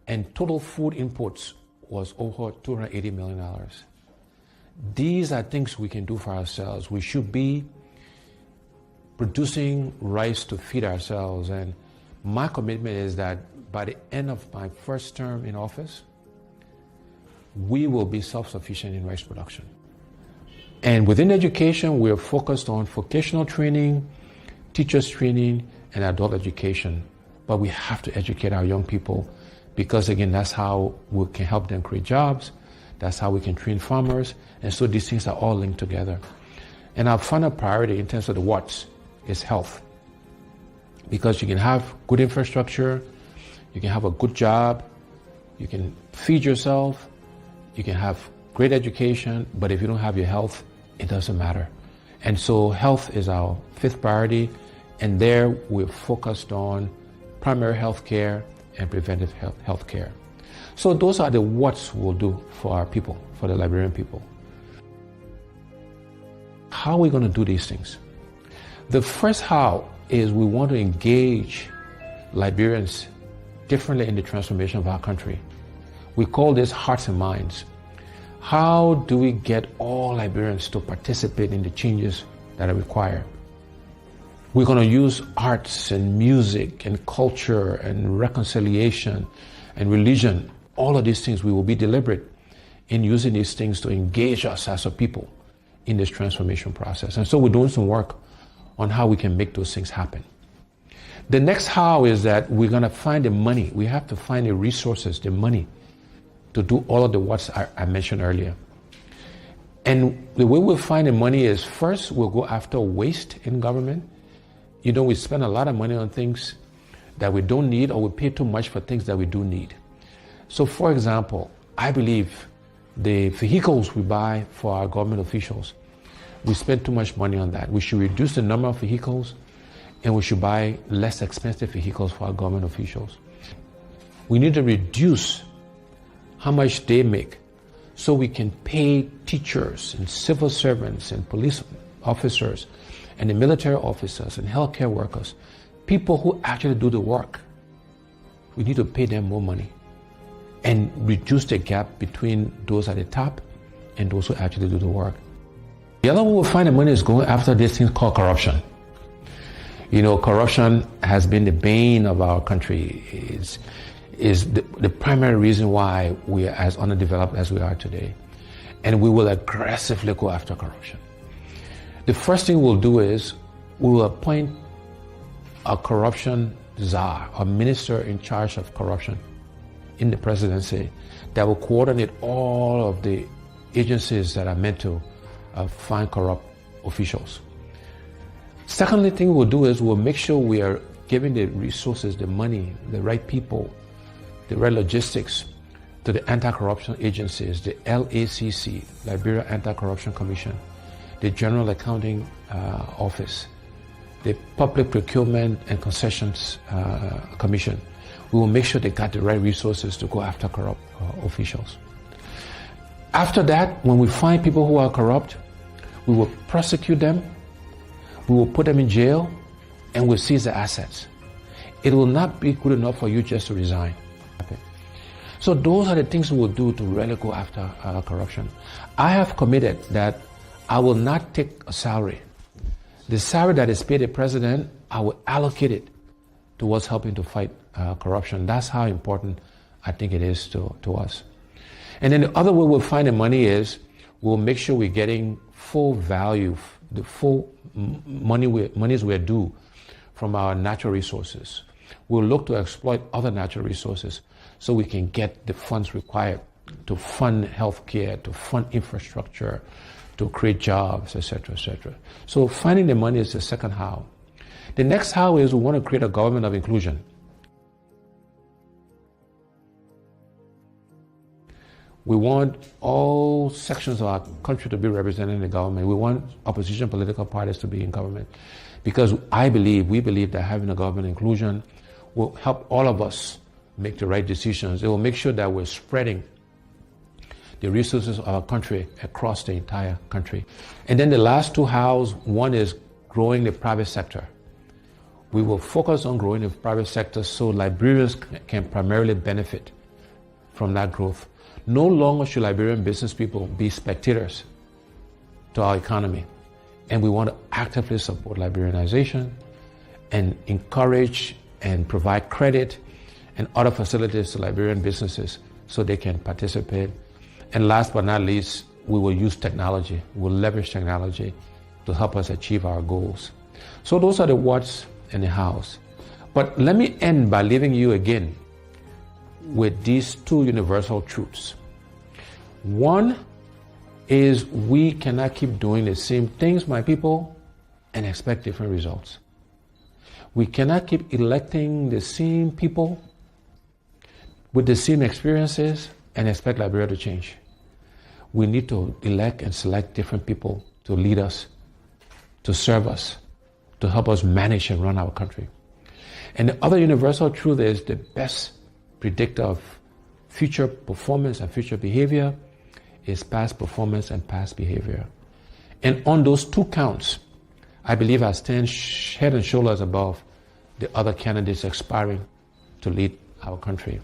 and total food imports was over $280 million. These are things we can do for ourselves. We should be producing rice to feed ourselves, and my commitment is that by the end of my first term in office, we will be self-sufficient in rice production. And within education, we're focused on vocational training, teachers training, and adult education. But we have to educate our young people because, again, that's how we can help them create jobs. That's how we can train farmers. And so these things are all linked together. And our final priority in terms of the what's is health. Because you can have good infrastructure, you can have a good job, you can feed yourself, you can have great education, but if you don't have your health, it doesn't matter. And so health is our 5th priority, and there we're focused on primary health care and preventive health care. So those are the what's we'll do for our people, for the Liberian people. How are we going to do these things? The first how is we want to engage Liberians differently in the transformation of our country. We call this hearts and minds. How do we get all Liberians to participate in the changes that are required? We're going to use arts and music and culture and reconciliation and religion. All of these things, we will be deliberate in using these things to engage us as a people in this transformation process. And so we're doing some work on how we can make those things happen. The next how is that we're going to find the money. We have to find the resources, the money, to do all of the what's I mentioned earlier. And the way we'll find the money is, first, we'll go after waste in government. You know, we spend a lot of money on things that we don't need, or we pay too much for things that we do need. So, for example, I believe the vehicles we buy for our government officials, we spend too much money on that. We should reduce the number of vehicles, and we should buy less expensive vehicles for our government officials. We need to reduce how much they make so we can pay teachers and civil servants and police officers and the military officers and healthcare workers, people who actually do the work. We need to pay them more money and reduce the gap between those at the top and those who actually do the work. The other way we'll find the money is going after this thing called corruption. You know, corruption has been the bane of our country. Is the primary reason why we are as underdeveloped as we are today. And we will aggressively go after corruption. The first thing we'll do is we will appoint a corruption czar, a minister in charge of corruption in the presidency that will coordinate all of the agencies that are meant to find corrupt officials. Secondly thing we'll do is we'll make sure we are giving the resources, the money, the right people, the right logistics to the anti-corruption agencies, the LACC, Liberia Anti-Corruption Commission, the General Accounting Office, the Public Procurement and Concessions Commission. We will make sure they got the right resources to go after corrupt officials. After that, when we find people who are corrupt, we will prosecute them, we will put them in jail, and we'll seize their assets. It will not be good enough for you just to resign. So those are the things we will do to really go after corruption. I have committed that I will not take a salary. The salary that is paid the president, I will allocate it towards helping to fight corruption. That's how important I think it is to us. And then the other way we'll find the money is we'll make sure we're getting full value, the full monies we're due from our natural resources. We'll look to exploit other natural resources so we can get the funds required to fund healthcare, to fund infrastructure, to create jobs, etc., etc. So finding the money is the second how. The next how is we want to create a government of inclusion. We want all sections of our country to be represented in the government. We want opposition political parties to be in government. Because we believe that having a government inclusion will help all of us make the right decisions. It will make sure that we're spreading the resources of our country across the entire country. And then the last two hows, one is growing the private sector. We will focus on growing the private sector so Liberians can primarily benefit from that growth. No longer should Liberian business people be spectators to our economy. And we want to actively support Liberianization and encourage and provide credit and other facilities to Liberian businesses so they can participate. And last but not least, we will use technology. We'll leverage technology to help us achieve our goals. So those are the what's and the how's. But let me end by leaving you again with these two universal truths. One is we cannot keep doing the same things, my people, and expect different results. We cannot keep electing the same people with the same experiences and expect Liberia to change. We need to elect and select different people to lead us, to serve us, to help us manage and run our country. And the other universal truth is the best predictor of future performance and future behavior is past performance and past behavior. And on those two counts, I believe I stand head and shoulders above the other candidates aspiring to lead our country.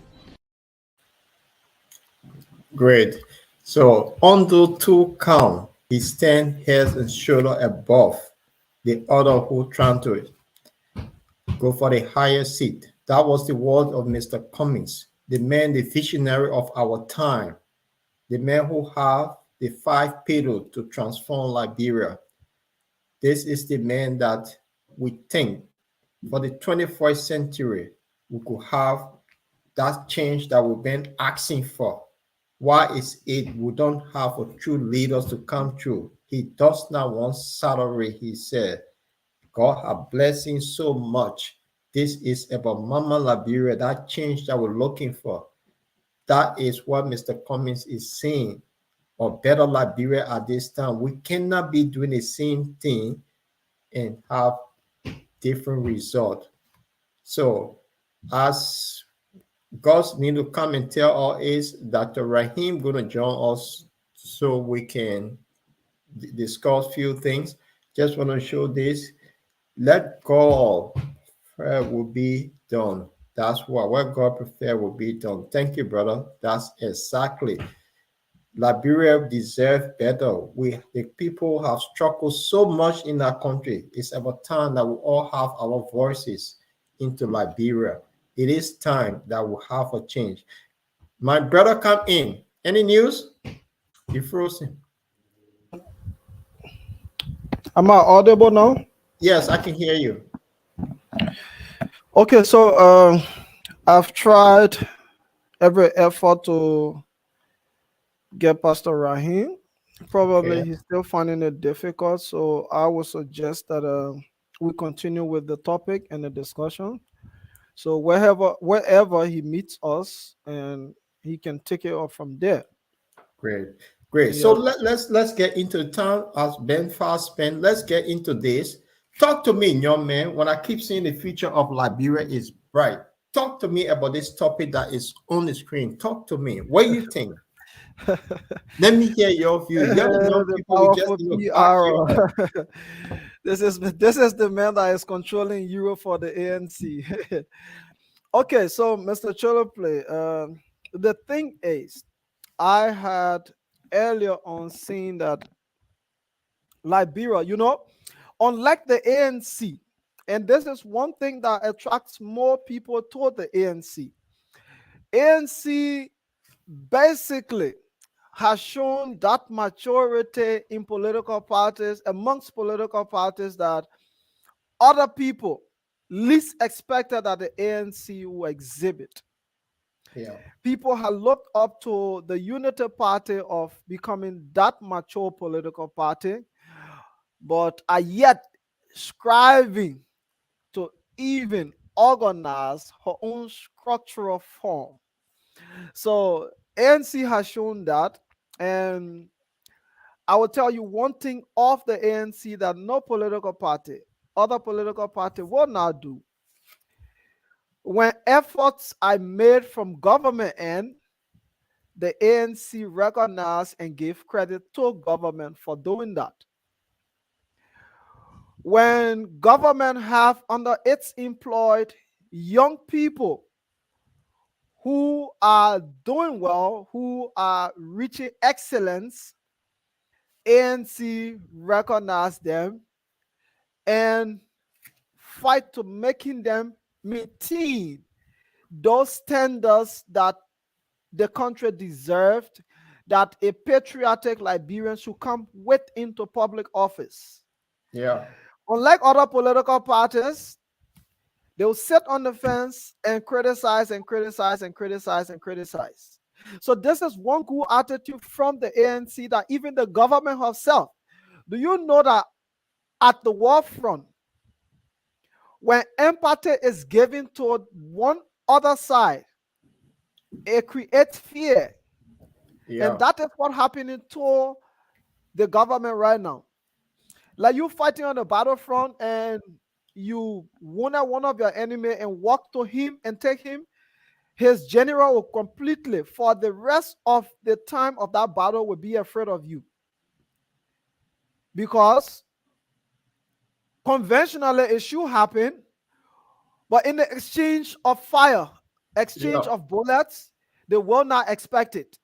Great. So on those two counts, he stands head and shoulder above the other who trying to go for the higher seat. That was the word of Mr. Cummings, the man, the visionary of our time, the man who have the 5 pedals to transform Liberia. This is the man that we think for the 21st century we could have that change that we've been asking for. Why is it we don't have a true leaders to come through? He does not want salary, he said. God has blessed him so much. This is about Mama Liberia, that change that we're looking for. That is what Mr. Cummings is saying, or better Liberia at this time. We cannot be doing the same thing and have different result. So as God's need to come and tell us is Dr. Rahim going to join us so we can discuss few things. Just want to show this. Let God prayer will be done. That's what God prefer will be done. Thank you, brother. That's exactly. Liberia deserve better. The people have struggled so much in our country. It's about time that we all have our voices into Liberia. It is time that we have a change. My brother come in. Any news? You frozen. Am I audible now? Yes, I can hear you. Okay, so I've tried every effort to get Pastor Rahim. Probably Okay. he's still finding it difficult, so I would suggest that we continue with the topic and the discussion. So wherever he meets us, and he can take it off from there. Great. Yeah. So let's get into town as Ben fast spent. Let's get into this. Talk to me, young man. When I keep saying the future of Liberia is bright, talk to me about this topic that is on the screen. Talk to me. What do you think? Let me hear your view. You're the young The people who just powerful back you up. PR. This is the man that is controlling Europe for the ANC. Okay, so Mr. Choloplay, the thing is, I had earlier on seen that Liberia, unlike the ANC, and this is one thing that attracts more people toward the ANC. ANC basically has shown that maturity in political parties, amongst political parties, that other people least expected that the ANC will exhibit. Yeah. People have looked up to the Unity Party of becoming that mature political party, but are yet striving to even organize her own structural form. So ANC has shown that, and I will tell you one thing of the ANC that no political party, other political party will not do. When efforts are made from government end, the ANC recognize and give credit to government for doing that. When government have under its employed young people who are doing well, who are reaching excellence, ANC recognize them and fight to making them maintain those standards that the country deserved, that a patriotic Liberian should come with into public office. Yeah. Unlike other political parties, they will sit on the fence and criticize and criticize and criticize and criticize. So this is one good attitude from the ANC that even the government herself. Do you know that at the war front, when empathy is given to one other side, it creates fear. Yeah. And that is what happening to the government right now. Like you fighting on the battlefront and you wounded one of your enemy and walk to him and take him, his general will completely, for the rest of the time of that battle, will be afraid of you. Because conventionally it should happen, but in the exchange of fire, exchange of bullets, they will not expect it.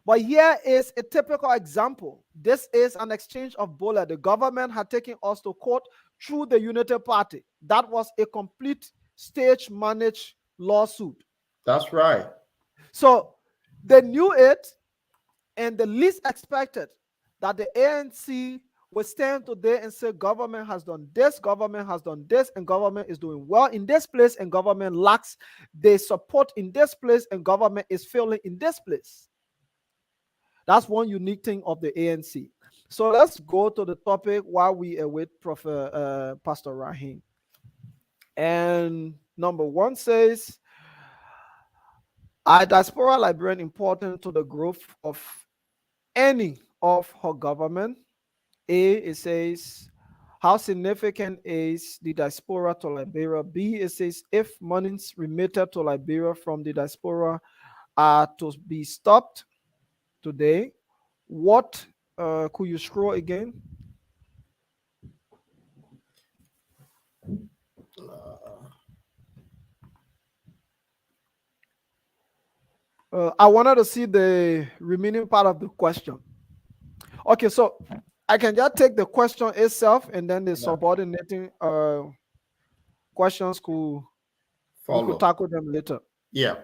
But here is a typical example. This is an exchange of bullets. The government had taken us to court through the Unity Party. That was a complete stage managed lawsuit. That's right. So they knew it. And the least expected that the ANC will stand today and say government has done this, and government is doing well in this place, and government lacks the support in this place, and government is failing in this place. That's one unique thing of the ANC. So let's go to the topic while we await Pastor Rahim. And number one says, are diaspora Liberian important to the growth of any of her government? A, it says, how significant is the diaspora to Liberia? B, it says, if monies remitted to Liberia from the diaspora are to be stopped today, what, could you scroll again? I wanted to see the remaining part of the question. Okay, so I can just take the question itself, and then the subordinating questions we could tackle them later. Yeah.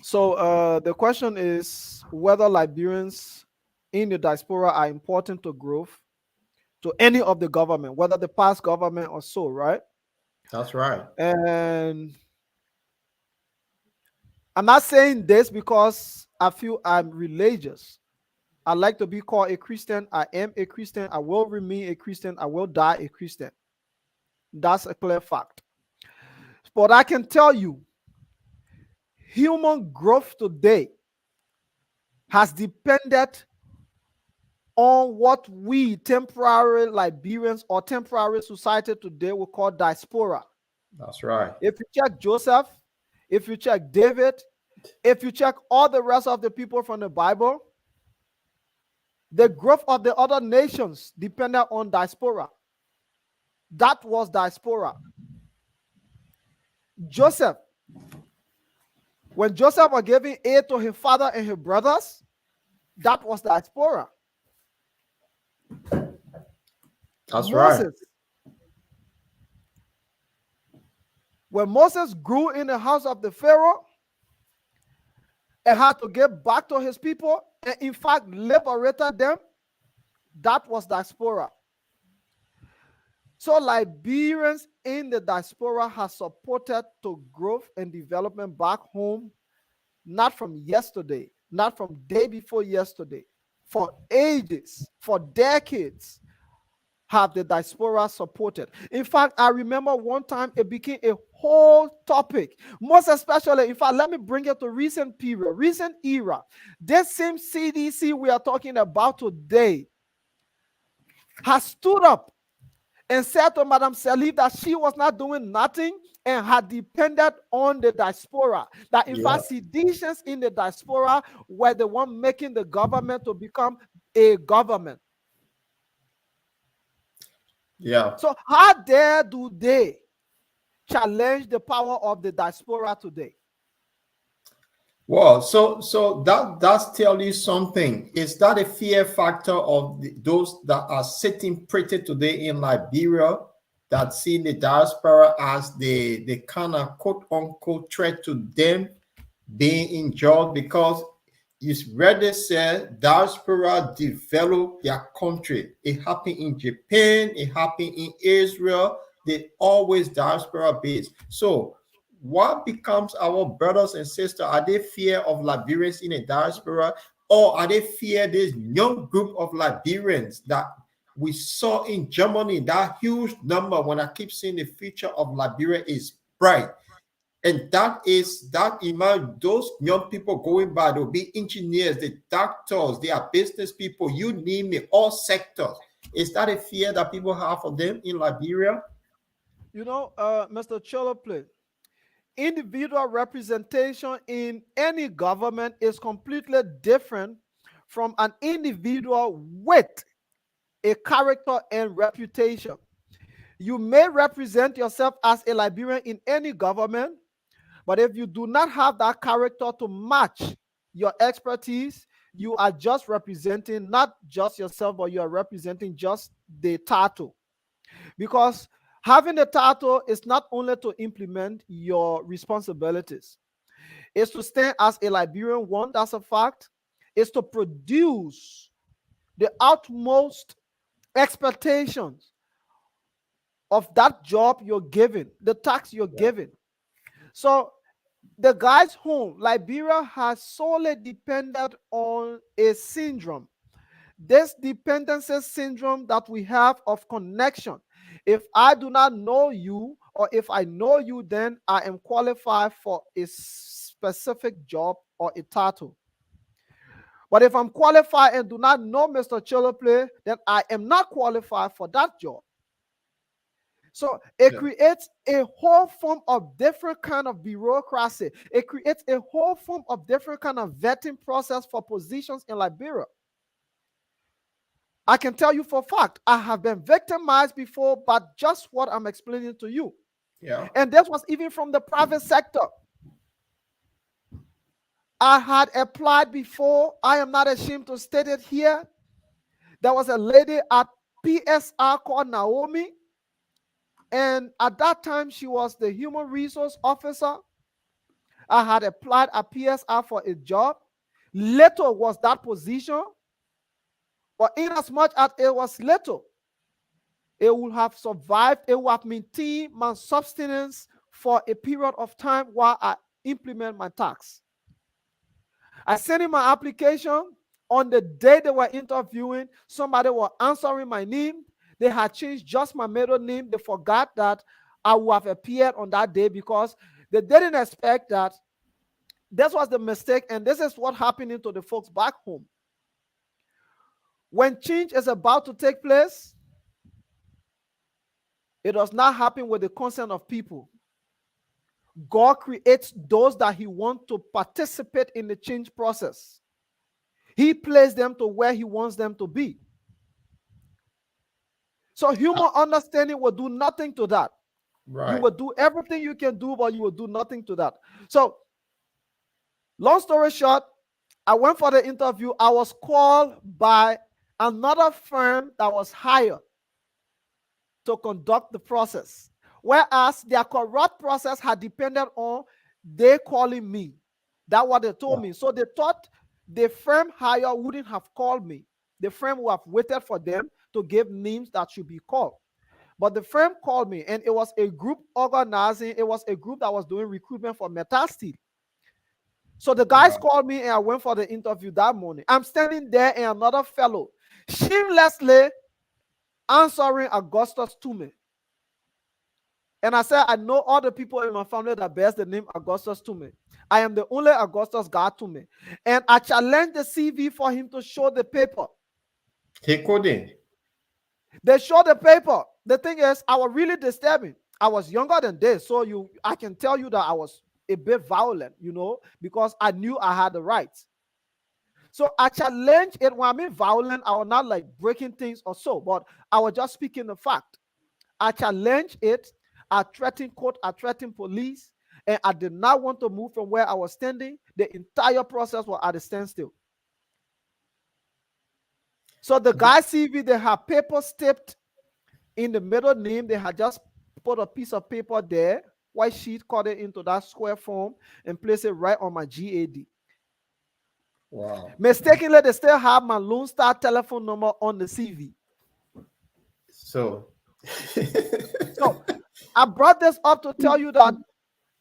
So the question is whether Liberians in the diaspora are important to growth to any of the government, whether the past government or so, right? That's right. And I'm not saying this because I feel I'm religious. I like to be called a Christian. I am a Christian. I will remain a Christian. I will die a Christian. That's a clear fact. But I can tell you, human growth today has depended on what we temporary Liberians or temporary society today will call diaspora. That's right. If you check Joseph, if you check David, if you check all the rest of the people from the Bible, the growth of the other nations depended on diaspora. That was diaspora. Joseph, when Joseph was giving aid to his father and his brothers, that was diaspora. That's Moses, right. when Moses grew in the house of the Pharaoh and had to get back to his people and in fact liberated them, that was diaspora. So Liberians in the diaspora have supported to growth and development back home, not from yesterday, not from day before yesterday, for ages, for decades, have the diaspora supported. In fact, I remember one time it became a whole topic, most especially, in fact, let me bring it to recent period, recent era. This same CDC we are talking about today has stood up and said to Madame Salif that she was not doing nothing and had depended on the diaspora. That in fact, seditionists in the diaspora were the one making the government to become a government. Yeah. So how dare do they challenge the power of the diaspora today? Well, so that's tell you something. Is that a fear factor of those that are sitting pretty today in Liberia that see the diaspora as the kind of quote unquote threat to them being in jail? Because it's rather said diaspora develop their country. It happened in Japan, it happened in Israel. They always diaspora based. So what becomes our brothers and sisters? Are they fear of Liberians in a diaspora, or are they fear this young group of Liberians that we saw in Germany? That huge number, when I keep saying the future of Liberia is bright. And that is that imagine those young people going by, they'll be engineers, the doctors, they are business people, you name it, all sectors. Is that a fear that people have for them in Liberia? You know, Mr. Cholople, individual representation in any government is completely different from an individual with a character and reputation. You may represent yourself as a Liberian in any government, but if you do not have that character to match your expertise, you are just representing not just yourself, but you are representing just the title. Because having the title is not only to implement your responsibilities, it's to stand as a Liberian, one, that's a fact, is to produce the utmost expectations of that job you're given, the task you're given. So the guy's home, Liberia, has solely depended on a syndrome. This dependency syndrome that we have of connection. If I do not know you, or if I know you, then I am qualified for a specific job or a title. But if I'm qualified and do not know Mr. Chilople, then I am not qualified for that job. So it creates a whole form of different kind of bureaucracy. It creates a whole form of different kind of vetting process for positions in Liberia. I can tell you for a fact, I have been victimized before, but just what I'm explaining to you. Yeah. And this was even from the private sector. I had applied before. I am not ashamed to state it here. There was a lady at PSR called Naomi. And at that time, she was the human resource officer. I had applied at PSR for a job. Little was that position. But in as much as it was little, it would have survived. It would have maintained my subsistence for a period of time while I implement my tax. I sent in my application. On the day they were interviewing, somebody was answering my name. They had changed just my middle name. They forgot that I would have appeared on that day because they didn't expect that. This was the mistake, and this is what happened to the folks back home. When change is about to take place, it does not happen with the consent of people. God creates those that he wants to participate in the change process. He placed them to where he wants them to be. So human understanding will do nothing to that. Right. You will do everything you can do, but you will do nothing to that. So, long story short, I went for the interview. I was called by another firm that was hired to conduct the process, whereas their corrupt process had depended on they calling me. That's what they told me. So they thought the firm hire wouldn't have called me. The firm would have waited for them to give names that should be called. But the firm called me, and it was a group organizing. It was a group that was doing recruitment for Metal Steel. So the guys called me, and I went for the interview that morning. I'm standing there, and another fellow shamelessly answering Augustus to me. And I said, I know all the people in my family that bears the name Augustus to me. I am the only Augustus God to me. And I challenged the CV for him to show the paper. He couldn't. They showed the paper. The thing is, I was really disturbing. I was younger than this, so I can tell you that I was a bit violent, because I knew I had the rights. So I challenged it. When I mean violent, I was not like breaking things or so, but I was just speaking the fact. I challenged it. I threatened court. I threatened police, and I did not want to move from where I was standing. The entire process was at a standstill. So the guy's CV, they had paper stamped in the middle name. They had just put a piece of paper there, white sheet, cut it into that square form, and place it right on my GAD. Wow. Mistakenly, they still have my Lone Star telephone number on the CV. So, So I brought this up to tell you that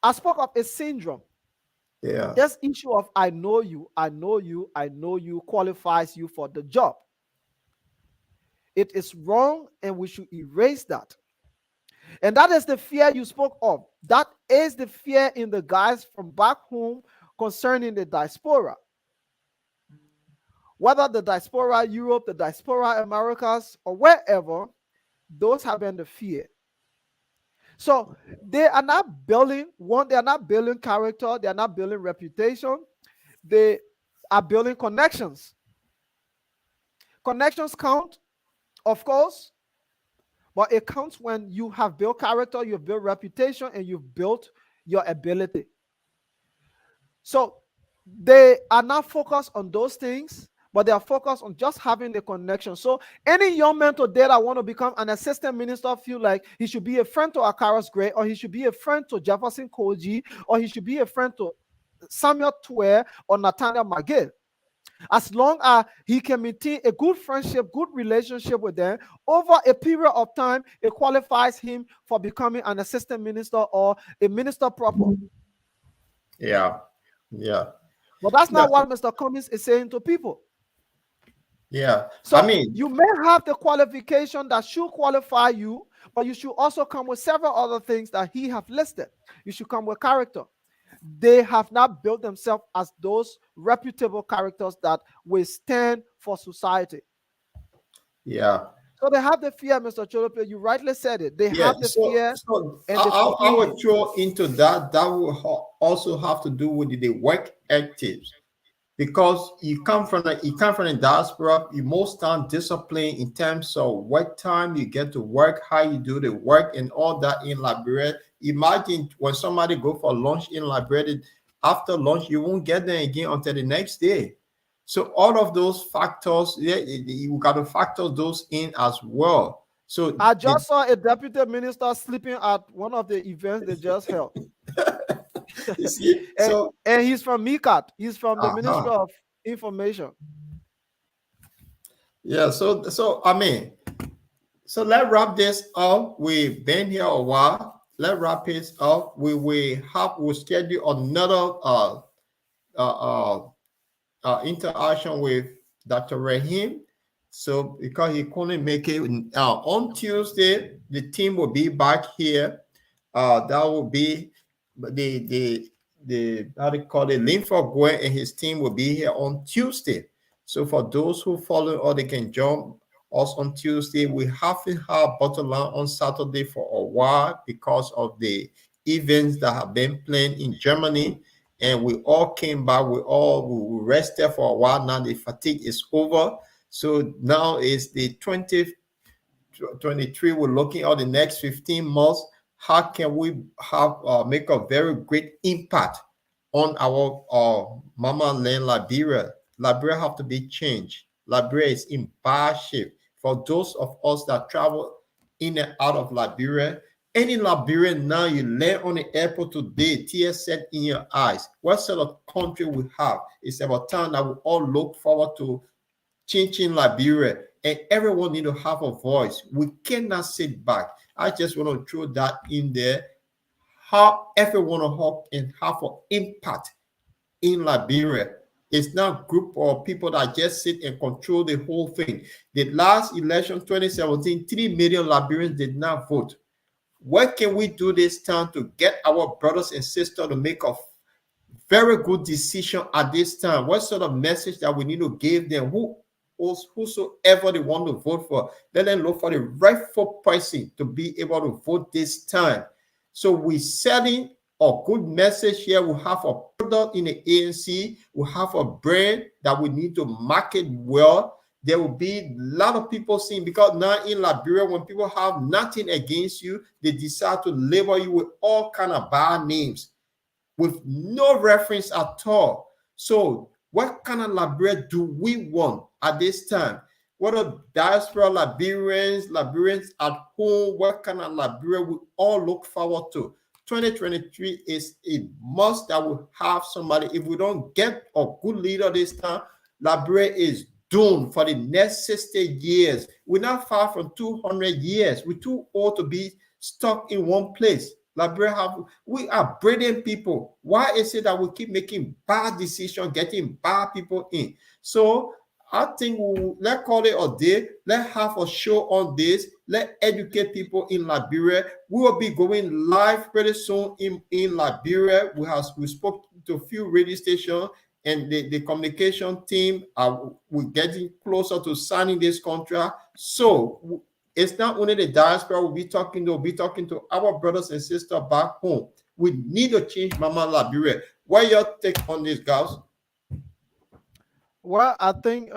I spoke of a syndrome. yeah. This issue of I know you qualifies you for the job. It is wrong, and we should erase that. And that is the fear you spoke of. That is the fear in the guys from back home concerning the diaspora. Whether the diaspora Europe, the diaspora Americas, or wherever, those have been the fear. So they are not building they are not building character, they are not building reputation, they are building connections. Connections count, of course, but it counts when you have built character, you've built reputation, and you've built your ability. So they are not focused on those things, but they are focused on just having the connection. So any young man today that want to become an assistant minister feel like he should be a friend to Akaras Gray, or he should be a friend to Jefferson Koji, or he should be a friend to Samuel Tuer or Nathaniel McGill. As long as he can maintain a good friendship, good relationship with them, over a period of time, it qualifies him for becoming an assistant minister or a minister proper. Yeah. Yeah. But that's Yeah. not what Mr. Cummings is saying to people. Yeah. I So mean, you may have the qualification that should qualify you, but you should also come with several other things that he have listed. You should come with character. They have not built themselves as those reputable characters that will stand for society. yeah. So they have the fear, Mr. Cholope. You rightly said it. They Yeah. have the fear and the I would confusion. throw into that. That will also have to do with the work ethics, because you come from the diaspora. You most time discipline in terms of what time you get to work, how you do the work, and all that in Liberia. Imagine when somebody go for lunch in Liberia, after lunch you won't get there again until the next day. So all of those factors, yeah, you got to factor those in as well. So I just saw a deputy minister sleeping at one of the events they just held. you see, and, so and he's from MICAT. He's from the Ministry uh-huh. of Information. Yeah, so I mean, so let's wrap this up. We've been here a while. Let's wrap this up. We'll schedule another uh, interaction with Dr. Rahim. So because he couldn't make it on Tuesday, the team will be back here. That will be the how do you call it? Linford Gwen and his team will be here on Tuesday. So for those who follow, or they can join us on Tuesday. We haven't had bottle line on Saturday for a while because of the events that have been playing in Germany. And we all came back. We rested for a while. Now the fatigue is over. So now is the 2023. We're looking at the next 15 months. How can we have make a very great impact on our mama land Liberia? Liberia have to be changed. Liberia is in bad shape. For those of us that travel in and out of Liberia, any Liberian now you land on the airport today, tears set in your eyes. What sort of country we have? It's about time that we all look forward to changing Liberia, and everyone need to have a voice. We cannot sit back. I just want to throw that in there. How everyone help and have an impact in Liberia. It's not a group of people that just sit and control the whole thing. The last election, 2017, 3 million Liberians did not vote. What can we do this time to get our brothers and sisters to make a very good decision at this time? What sort of message that we need to give them? Whosoever they want to vote for, let them look for the rightful person to be able to vote this time. So we're setting a good message here. We have a product in the ANC. We have a brand that we need to market well. There will be a lot of people seeing, because now in Liberia, when people have nothing against you, they decide to label you with all kind of bad names with no reference at all. So what kind of Liberia do we want at this time? What are diaspora Liberians at home? What kind of Liberia we all look forward to? 2023 is a must that we have somebody. If we don't get a good leader this time, Liberia is doomed for the next 60 years. We're not far from 200 years. We're too old to be stuck in one place. Liberia we are brilliant people. Why is it that we keep making bad decisions, getting bad people in? So I think let's call it a day. Let's have a show on this. Let's educate people in Liberia. We will be going live pretty soon in Liberia. We spoke to a few radio stations, and the communication team we're getting closer to signing this contract. So it's not only the diaspora we'll be talking to our brothers and sisters back home. We need to change Mama Liberia. What your take on this, guys? Well, I think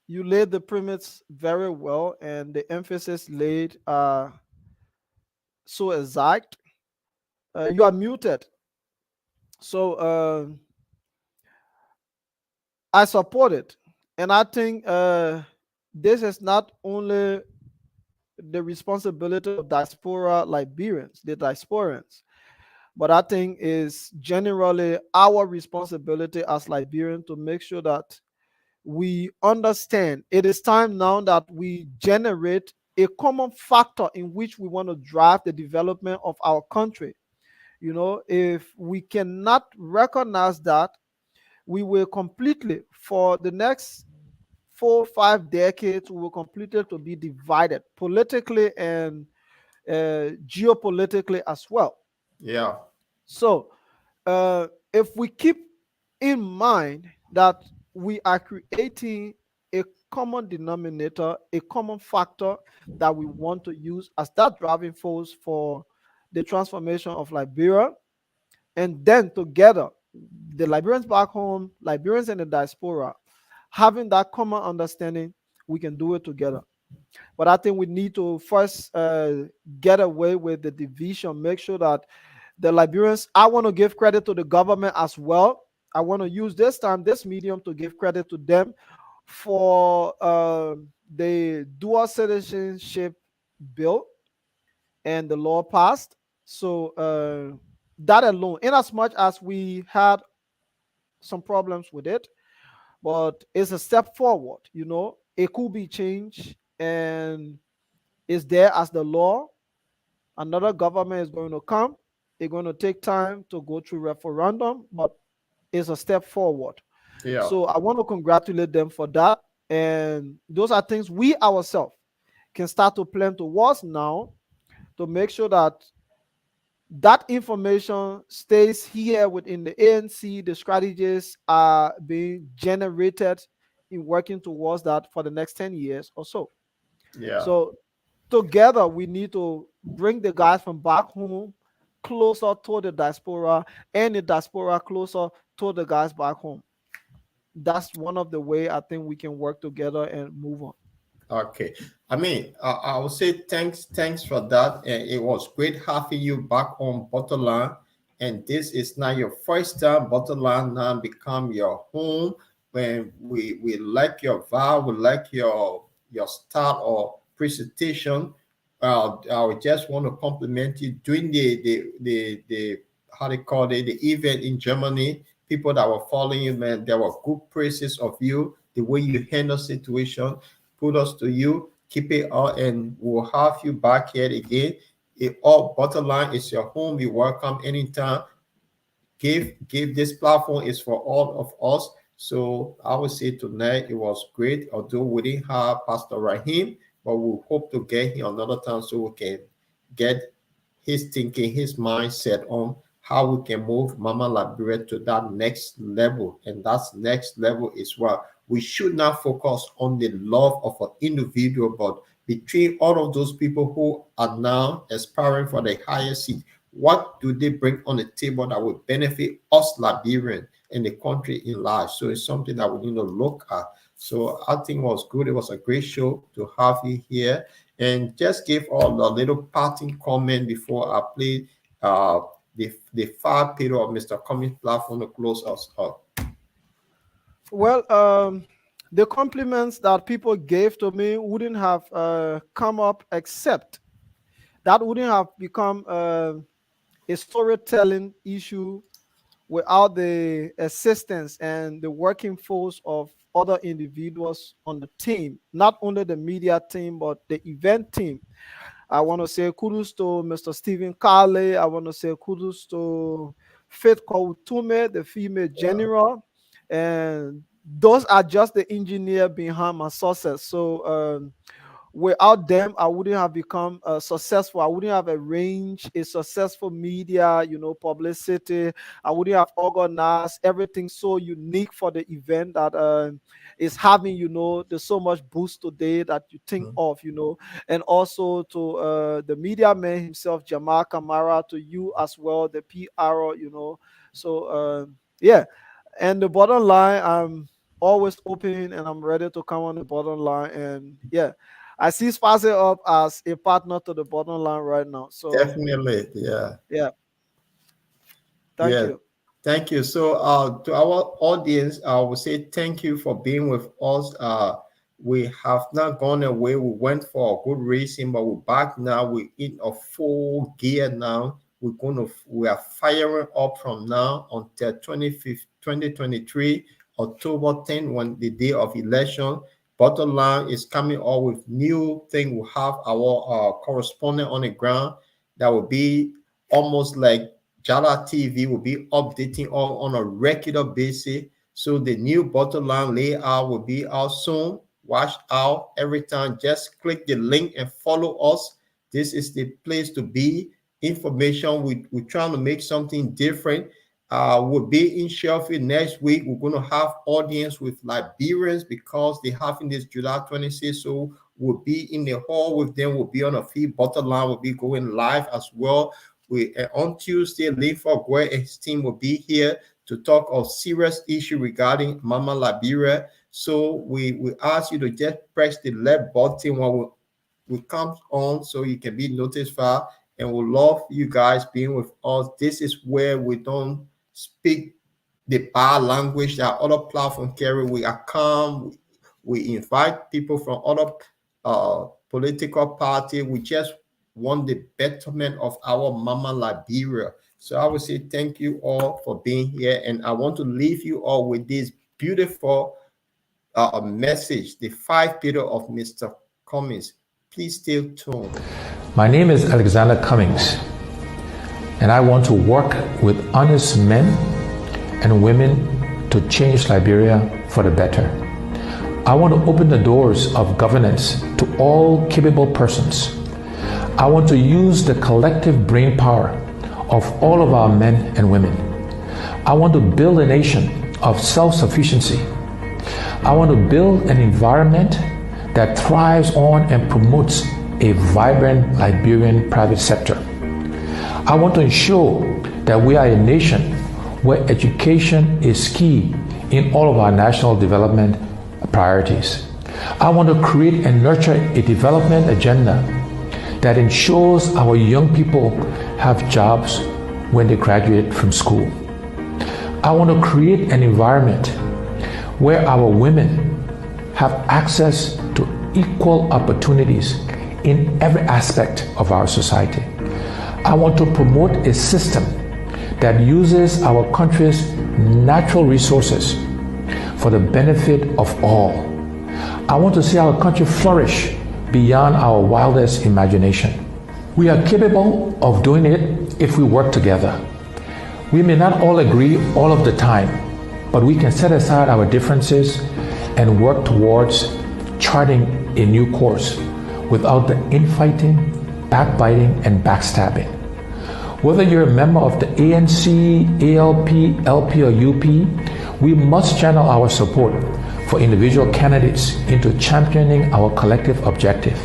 you laid the premise very well, and the emphasis laid so exact. You are muted. So I support it. And I think this is not only the responsibility of diaspora Liberians, the diasporans, But I think it's generally our responsibility as Liberians to make sure that we understand it is time now that we generate a common factor in which we want to drive the development of our country. If we cannot recognize that, we will completely, for the next 4 or 5 decades, we will completely to be divided politically and geopolitically as well. Yeah. So, if we keep in mind that we are creating a common denominator, a common factor that we want to use as that driving force for the transformation of Liberia, and then together, the Liberians back home, Liberians in the diaspora, having that common understanding, we can do it together. But I think we need to first get away with the division, make sure that the Liberians, I want to give credit to the government as well. I want to use this time, this medium, to give credit to them for the dual citizenship bill and the law passed. So that alone, in as much as we had some problems with it, but it's a step forward. It could be changed and is there as the law. Another government is going to come. It's going to take time to go through referendum, but it's a step forward. Yeah. So I want to congratulate them for that. And those are things we ourselves can start to plan towards now to make sure that that information stays here within the ANC. The strategies are being generated in working towards that for the next 10 years or so. Yeah. So together, we need to bring the guys from back home closer to the diaspora, and the diaspora closer to the guys back home. That's one of the way I think we can work together and move on. Okay. I mean, I would say thanks for that. And it was great having you back on Butterland. And this is not your first time. Butterland now become your home. When we like your vibe, we like your style or presentation. I would just want to compliment you during the how they call it, the event in Germany. People that were following you, man, there were good praises of you, the way you handle situation. Kudos to you. Keep it up, and we'll have you back here again. It all bottom line is your home. You're welcome anytime. Give this platform is for all of us. So I would say tonight it was great. Although we didn't have Pastor Rahim, but we hope to get him another time so we can get his thinking, his mindset on how we can move Mama Liberia to that next level. And that's next level is what we should not focus on the love of an individual, but between all of those people who are now aspiring for the higher seat, what do they bring on the table that will benefit us Liberians and the country in large? So it's something that we need to look at. So I think it was good. It was a great show to have you here. And just give all the little parting comment before I play the 5 period of Mr. Cummings platform to close us up. Well, the compliments that people gave to me wouldn't have come up, except that wouldn't have become a storytelling issue without the assistance and the working force of other individuals on the team, not only the media team, but the event team. I want to say kudos to Mr. Stephen Carley. I want to say kudos to Faith Koutume, the female general. And those are just the engineer behind my success. So without them, I wouldn't have become successful. I wouldn't have arranged a successful media, publicity. I wouldn't have organized everything so unique for the event that is having, there's so much boost today that you think of, and also to the media man himself, Jamal Kamara, to you as well, the PR, So, yeah. And the bottom line, I'm always open and I'm ready to come on the bottom line. And yeah, I see Space Up as a partner to the bottom line right now. So definitely, yeah. Yeah. Thank you. Thank you. So to our audience, I will say thank you for being with us. We have not gone away. We went for a good reason, but we're back now. We're in a full gear now. we are firing up from now until 2023, October 10, when the day of election. Bottom line is coming up with new thing. We'll have our correspondent on the ground that will be almost like Jala TV will be updating on a regular basis. So the new bottom line layout will be out soon. Watch out every time. Just click the link and follow us. This is the place to be. Information. We're trying to make something different. We'll be in Sheffield next week. We're going to have audience with Liberians because they're having this July 26th. So we'll be in the hall with them. We'll be on a feed. Bottom line will be going live as well. On Tuesday, Linford Guay and his team will be here to talk of serious issue regarding Mama Liberia. So we ask you to just press the left button when we come on so you can be notified. And we love you guys being with us. This is where we don't speak the bad language that other platforms carry. We are calm. We invite people from other political party. We just want the betterment of our Mama Liberia. So I would say thank you all for being here. And I want to leave you all with this beautiful message, the 5 pillars of Mr. Cummings. Please stay tuned. My name is Alexander Cummings, and I want to work with honest men and women to change Liberia for the better. I want to open the doors of governance to all capable persons. I want to use the collective brain power of all of our men and women. I want to build a nation of self-sufficiency. I want to build an environment that thrives on and promotes a vibrant Liberian private sector. I want to ensure that we are a nation where education is key in all of our national development priorities. I want to create and nurture a development agenda that ensures our young people have jobs when they graduate from school. I want to create an environment where our women have access to equal opportunities in every aspect of our society. I want to promote a system that uses our country's natural resources for the benefit of all. I want to see our country flourish beyond our wildest imagination. We are capable of doing it if we work together. We may not all agree all of the time, but we can set aside our differences and work towards charting a new course without the infighting, backbiting, and backstabbing. Whether you're a member of the ANC, ALP, LP, or UP, we must channel our support for individual candidates into championing our collective objective,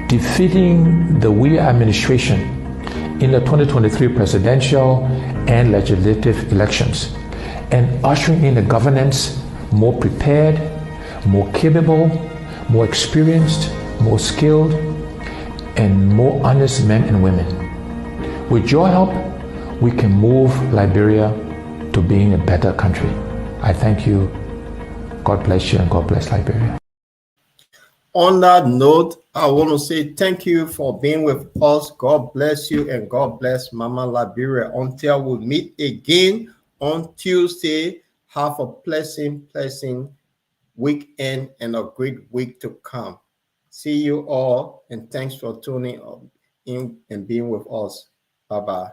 defeating the Weir administration in the 2023 presidential and legislative elections, and ushering in a governance more prepared, more capable, more experienced, more skilled, and more honest men and women. With your help, we can move Liberia to being a better country. I thank you. God bless you and God bless Liberia. On that note, I want to say thank you for being with us. God bless you and God bless Mama Liberia. Until we meet again on Tuesday, have a pleasant weekend and a great week to come. See you all, and thanks for tuning in and being with us. Bye-bye.